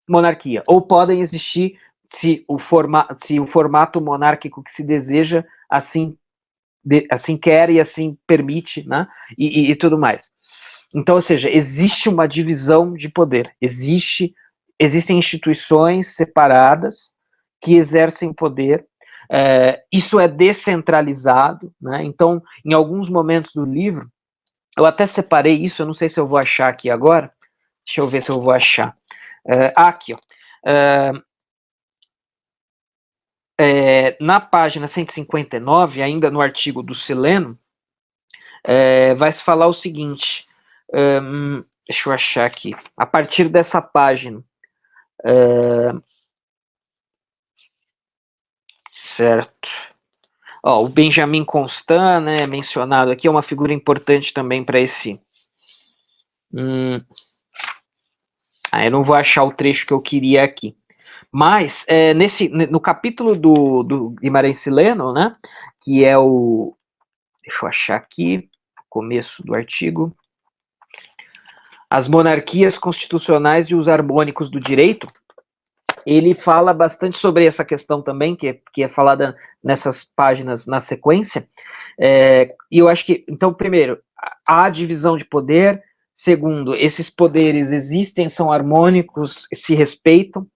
monarquia, ou podem existir se o formato monárquico que se deseja assim quer e assim permite, né, e tudo mais. Então, ou seja, existe uma divisão de poder, existem instituições separadas que exercem poder, isso é descentralizado, né? Então, em alguns momentos do livro, eu até separei isso, eu não sei se eu vou achar aqui agora, deixa eu ver se eu vou achar. Aqui, ó. Na página 159, ainda no artigo do Sileno, vai se falar o seguinte, deixa eu achar aqui, a partir dessa página, certo, o Benjamin Constant, né, mencionado aqui, é uma figura importante também para esse, eu não vou achar o trecho que eu queria aqui, mas no capítulo do Guimarães Sileno, né, que é deixa eu achar aqui, começo do artigo, as monarquias constitucionais e os harmônicos do direito, ele fala bastante sobre essa questão também, que é falada nessas páginas na sequência, e eu acho que, então, primeiro, há divisão de poder, segundo, esses poderes existem, são harmônicos, se respeitam,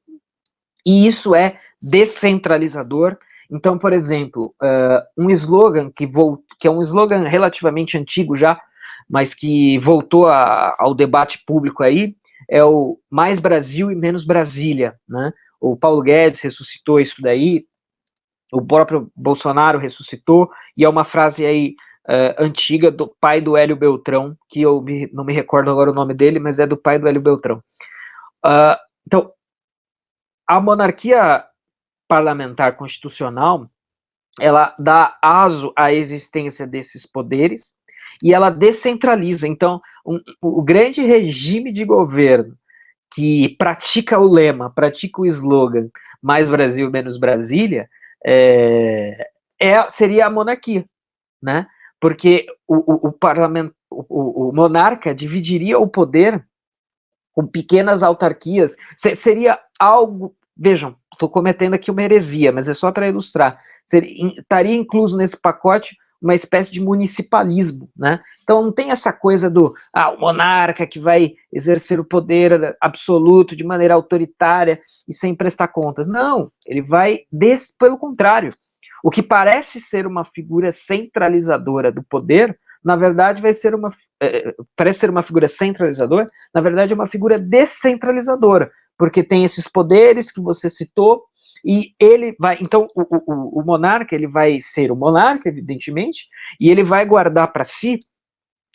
e isso é descentralizador. Então, por exemplo, um slogan que é um slogan relativamente antigo já, mas que voltou ao debate público aí, é o mais Brasil e menos Brasília, né? O Paulo Guedes ressuscitou isso daí, o próprio Bolsonaro ressuscitou, e é uma frase aí antiga do pai do Hélio Beltrão, que não me recordo agora o nome dele, mas é do pai do Hélio Beltrão. Então, a monarquia parlamentar constitucional, ela dá aso à existência desses poderes e ela descentraliza. Então, o grande regime de governo que pratica o lema, pratica o slogan mais Brasil, menos Brasília, seria a monarquia, né? Porque o monarca dividiria o poder com pequenas autarquias, seria algo, vejam, estou cometendo aqui uma heresia, mas é só para ilustrar, estaria incluso nesse pacote uma espécie de municipalismo, né? Então não tem essa coisa do o monarca que vai exercer o poder absoluto de maneira autoritária e sem prestar contas. Não, ele vai, pelo contrário, o que parece ser uma figura centralizadora do poder, na verdade parece ser uma figura centralizadora, na verdade é uma figura descentralizadora, porque tem esses poderes que você citou, e ele vai, então o monarca, ele vai ser o monarca, evidentemente, e ele vai guardar para si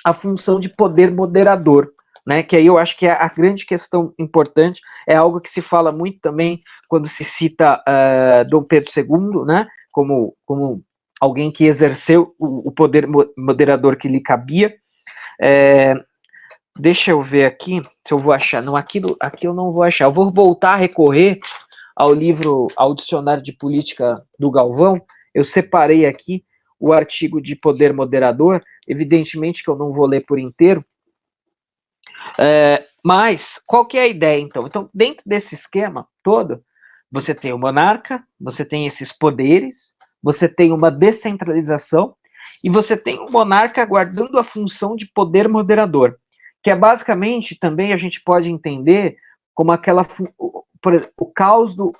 a função de poder moderador, né, que aí eu acho que é a grande questão importante, é algo que se fala muito também quando se cita Dom Pedro II, né, como alguém que exerceu o poder moderador que lhe cabia. Deixa eu ver aqui se eu vou achar. Não, aqui eu não vou achar. Eu vou voltar a recorrer ao livro, ao dicionário de política do Galvão. Eu separei aqui o artigo de poder moderador. Evidentemente que eu não vou ler por inteiro. Mas qual que é a ideia, então? Então, dentro desse esquema todo, você tem o monarca, você tem esses poderes, você tem uma descentralização e você tem o monarca guardando a função de poder moderador, que é basicamente, também a gente pode entender como aquela, por exemplo, o caos do...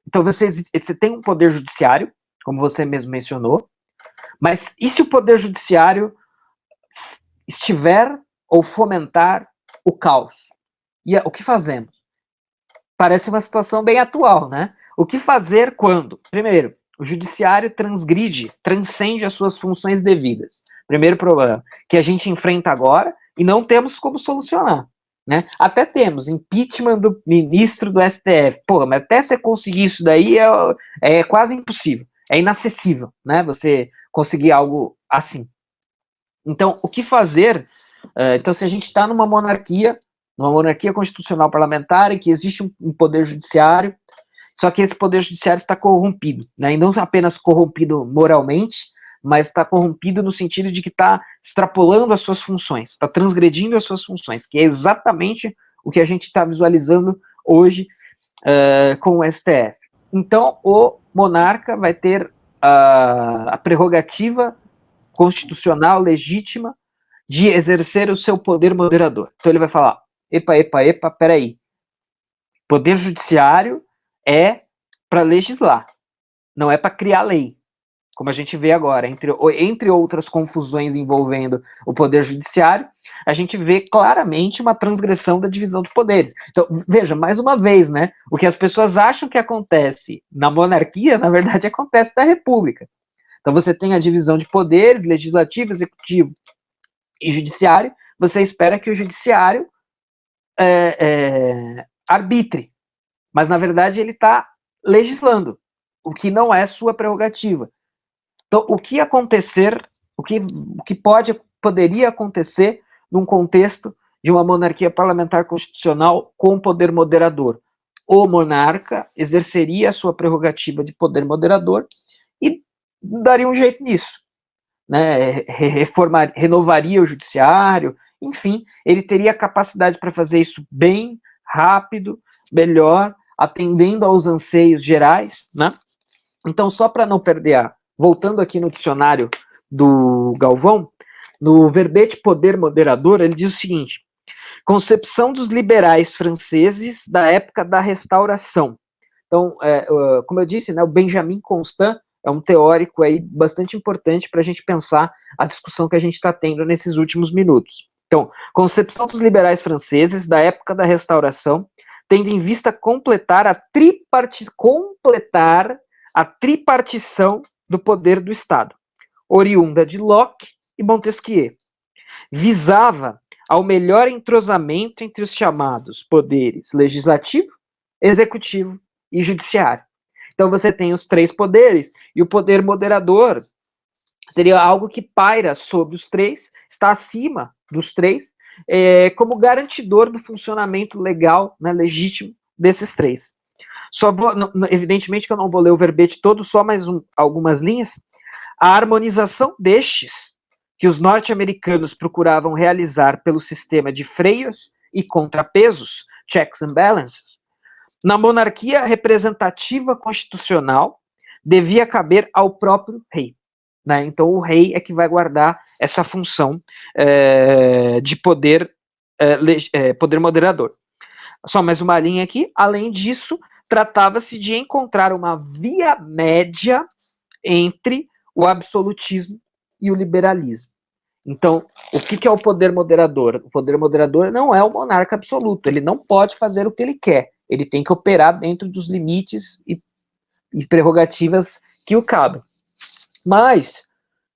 Então, você tem um poder judiciário, como você mesmo mencionou, mas e se o poder judiciário estiver ou fomentar o caos? E o que fazemos? Parece uma situação bem atual, né? O que fazer quando? Primeiro, o judiciário transcende as suas funções devidas. Primeiro problema que a gente enfrenta agora e não temos como solucionar, né? Até temos impeachment do ministro do STF. Pô, mas até você conseguir isso daí é quase impossível. É inacessível, né? Você conseguir algo assim. Então, o que fazer? Então, se a gente está numa monarquia constitucional parlamentar, em que existe um poder judiciário, só que esse poder judiciário está corrompido, né? E não apenas corrompido moralmente, mas está corrompido no sentido de que está extrapolando as suas funções, está transgredindo as suas funções, que é exatamente o que a gente está visualizando hoje com o STF. Então, o monarca vai ter a prerrogativa constitucional legítima de exercer o seu poder moderador. Então ele vai falar, epa, peraí, poder judiciário é para legislar, não é para criar lei, como a gente vê agora, entre outras confusões envolvendo o poder judiciário, a gente vê claramente uma transgressão da divisão de poderes. Então, veja, mais uma vez, né, o que as pessoas acham que acontece na monarquia, na verdade, acontece na república. Então, você tem a divisão de poderes, legislativo, executivo e judiciário, você espera que o judiciário arbitre, mas na verdade ele está legislando, o que não é sua prerrogativa. Então, o que poderia acontecer num contexto de uma monarquia parlamentar constitucional com poder moderador? O monarca exerceria a sua prerrogativa de poder moderador e daria um jeito nisso, né? Renovaria o judiciário, enfim, ele teria capacidade para fazer isso bem, rápido, melhor, atendendo aos anseios gerais, né? Então, só para não perder voltando aqui no dicionário do Galvão, no verbete poder moderador, ele diz o seguinte: concepção dos liberais franceses da época da Restauração. Então, como eu disse, né, o Benjamin Constant é um teórico aí bastante importante para a gente pensar a discussão que a gente está tendo nesses últimos minutos. Então, concepção dos liberais franceses da época da Restauração, tendo em vista completar a tripartição do poder do Estado, oriunda de Locke e Montesquieu. Visava ao melhor entrosamento entre os chamados poderes legislativo, executivo e judiciário. Então você tem os três poderes, e o poder moderador seria algo que paira sobre os três, está acima dos três, como garantidor do funcionamento legal, né, legítimo desses três. Só vou, evidentemente que eu não vou ler o verbete todo, só mais algumas linhas. A harmonização destes, que os norte-americanos procuravam realizar pelo sistema de freios e contrapesos, checks and balances, na monarquia representativa constitucional, devia caber ao próprio rei. Né? Então, o rei é que vai guardar essa função de poder moderador. Só mais uma linha aqui. Além disso, tratava-se de encontrar uma via média entre o absolutismo e o liberalismo. Então, o que é o poder moderador? O poder moderador não é o monarca absoluto, ele não pode fazer o que ele quer, ele tem que operar dentro dos limites e prerrogativas que o cabem. Mas,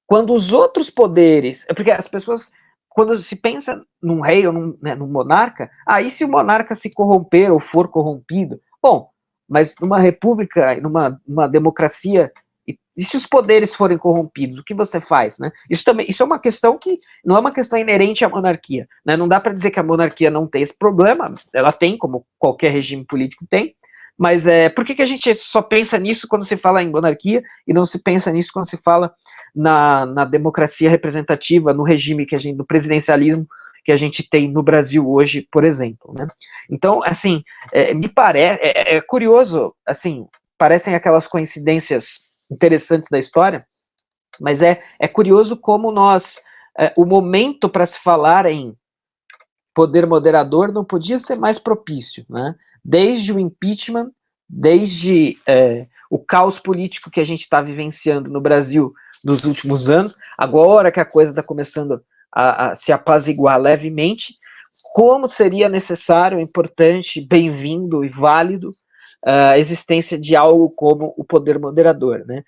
quando os outros poderes... Porque as pessoas quando se pensa num rei ou num monarca, e se o monarca se corromper ou for corrompido? Bom, mas numa república, numa democracia, e se os poderes forem corrompidos, o que você faz, né? Isso é uma questão que não é uma questão inerente à monarquia, né? Não dá para dizer que a monarquia não tem esse problema, ela tem, como qualquer regime político tem, mas por que a gente só pensa nisso quando se fala em monarquia e não se pensa nisso quando se fala na democracia representativa, no regime no presidencialismo que a gente tem no Brasil hoje, por exemplo, né? Então, assim, me parece, curioso, assim, parecem aquelas coincidências interessantes da história, mas é curioso como o momento para se falar em poder moderador não podia ser mais propício, né? Desde o impeachment, desde o caos político que a gente está vivenciando no Brasil nos últimos anos, agora que a coisa está começando a se apaziguar levemente, como seria necessário, importante, bem-vindo e válido a existência de algo como o poder moderador, né?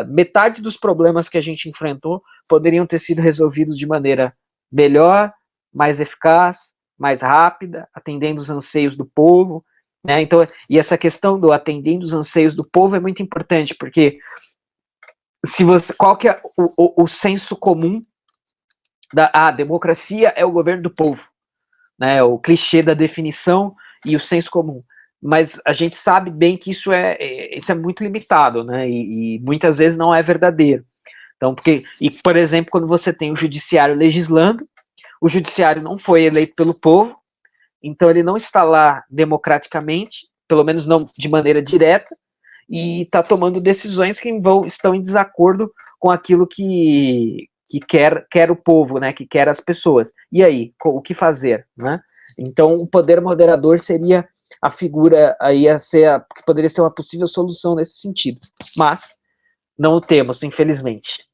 Metade dos problemas que a gente enfrentou poderiam ter sido resolvidos de maneira melhor, mais eficaz, mais rápida, atendendo os anseios do povo, né? Então, e essa questão do atendendo os anseios do povo é muito importante, porque qual que é o senso comum da democracia é o governo do povo, né? O clichê da definição e o senso comum. Mas a gente sabe bem que isso é muito limitado, né? E muitas vezes não é verdadeiro. Então, por exemplo, quando você tem o judiciário legislando, o judiciário não foi eleito pelo povo, então ele não está lá democraticamente, pelo menos não de maneira direta, e está tomando decisões que estão em desacordo com aquilo que quer o povo, né? Que quer as pessoas. E aí, o que fazer, né? Então, o poder moderador seria a figura aí que poderia ser uma possível solução nesse sentido, mas não o temos, infelizmente.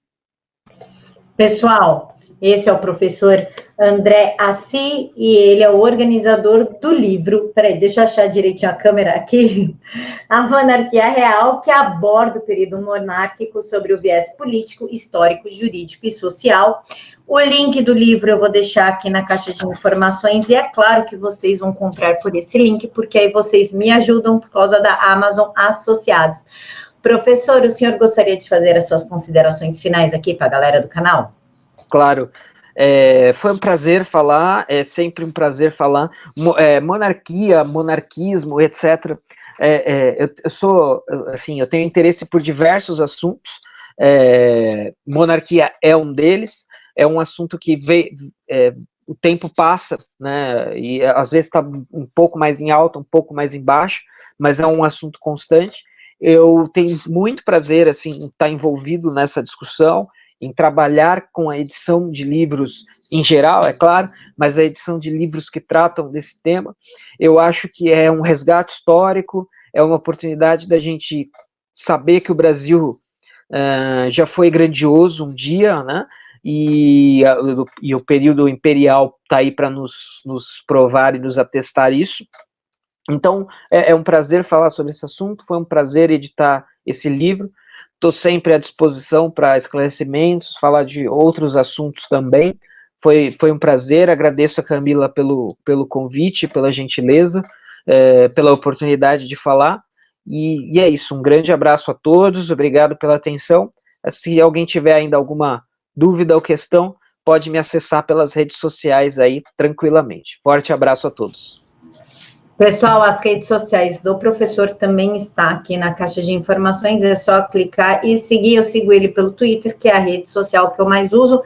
Pessoal, esse é o professor André Assi e ele é o organizador do livro. Peraí, deixa eu achar direitinho a câmera aqui. A Monarquia Real, que aborda o período monárquico sobre o viés político, histórico, jurídico e social. O link do livro eu vou deixar aqui na caixa de informações e é claro que vocês vão comprar por esse link, porque aí vocês me ajudam por causa da Amazon Associados. Professor, o senhor gostaria de fazer as suas considerações finais aqui para a galera do canal? Claro. Foi um prazer falar, é sempre um prazer falar. Monarquia, monarquismo, etc. Eu tenho interesse por diversos assuntos. Monarquia é um deles. É um assunto que o tempo passa, né? E às vezes está um pouco mais em alta, um pouco mais em baixo, mas é um assunto constante. Eu tenho muito prazer assim, em estar envolvido nessa discussão, em trabalhar com a edição de livros em geral, é claro, mas a edição de livros que tratam desse tema. Eu acho que é um resgate histórico, é uma oportunidade da gente saber que o Brasil já foi grandioso um dia, né? E o período imperial está aí para nos provar e nos atestar isso. Então, é um prazer falar sobre esse assunto, foi um prazer editar esse livro. Estou sempre à disposição para esclarecimentos, falar de outros assuntos também. Foi um prazer, agradeço a Camila pelo convite, pela gentileza, pela oportunidade de falar. E é isso, um grande abraço a todos, obrigado pela atenção. Se alguém tiver ainda alguma dúvida ou questão, pode me acessar pelas redes sociais aí tranquilamente. Forte abraço a todos. Pessoal, as redes sociais do professor também está aqui na caixa de informações, é só clicar e seguir. Eu sigo ele pelo Twitter, que é a rede social que eu mais uso,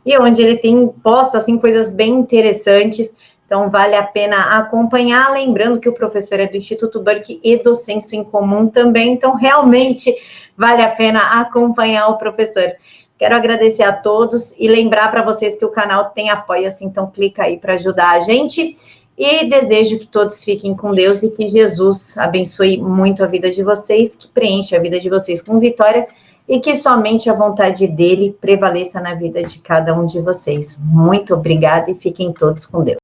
e onde ele posta assim, coisas bem interessantes, então vale a pena acompanhar. Lembrando que o professor é do Instituto Burke e do Senso em Comum também, então realmente vale a pena acompanhar o professor. Quero agradecer a todos e lembrar para vocês que o canal tem apoio-se, então clica aí para ajudar a gente. E desejo que todos fiquem com Deus e que Jesus abençoe muito a vida de vocês, que preencha a vida de vocês com vitória e que somente a vontade dele prevaleça na vida de cada um de vocês. Muito obrigada e fiquem todos com Deus.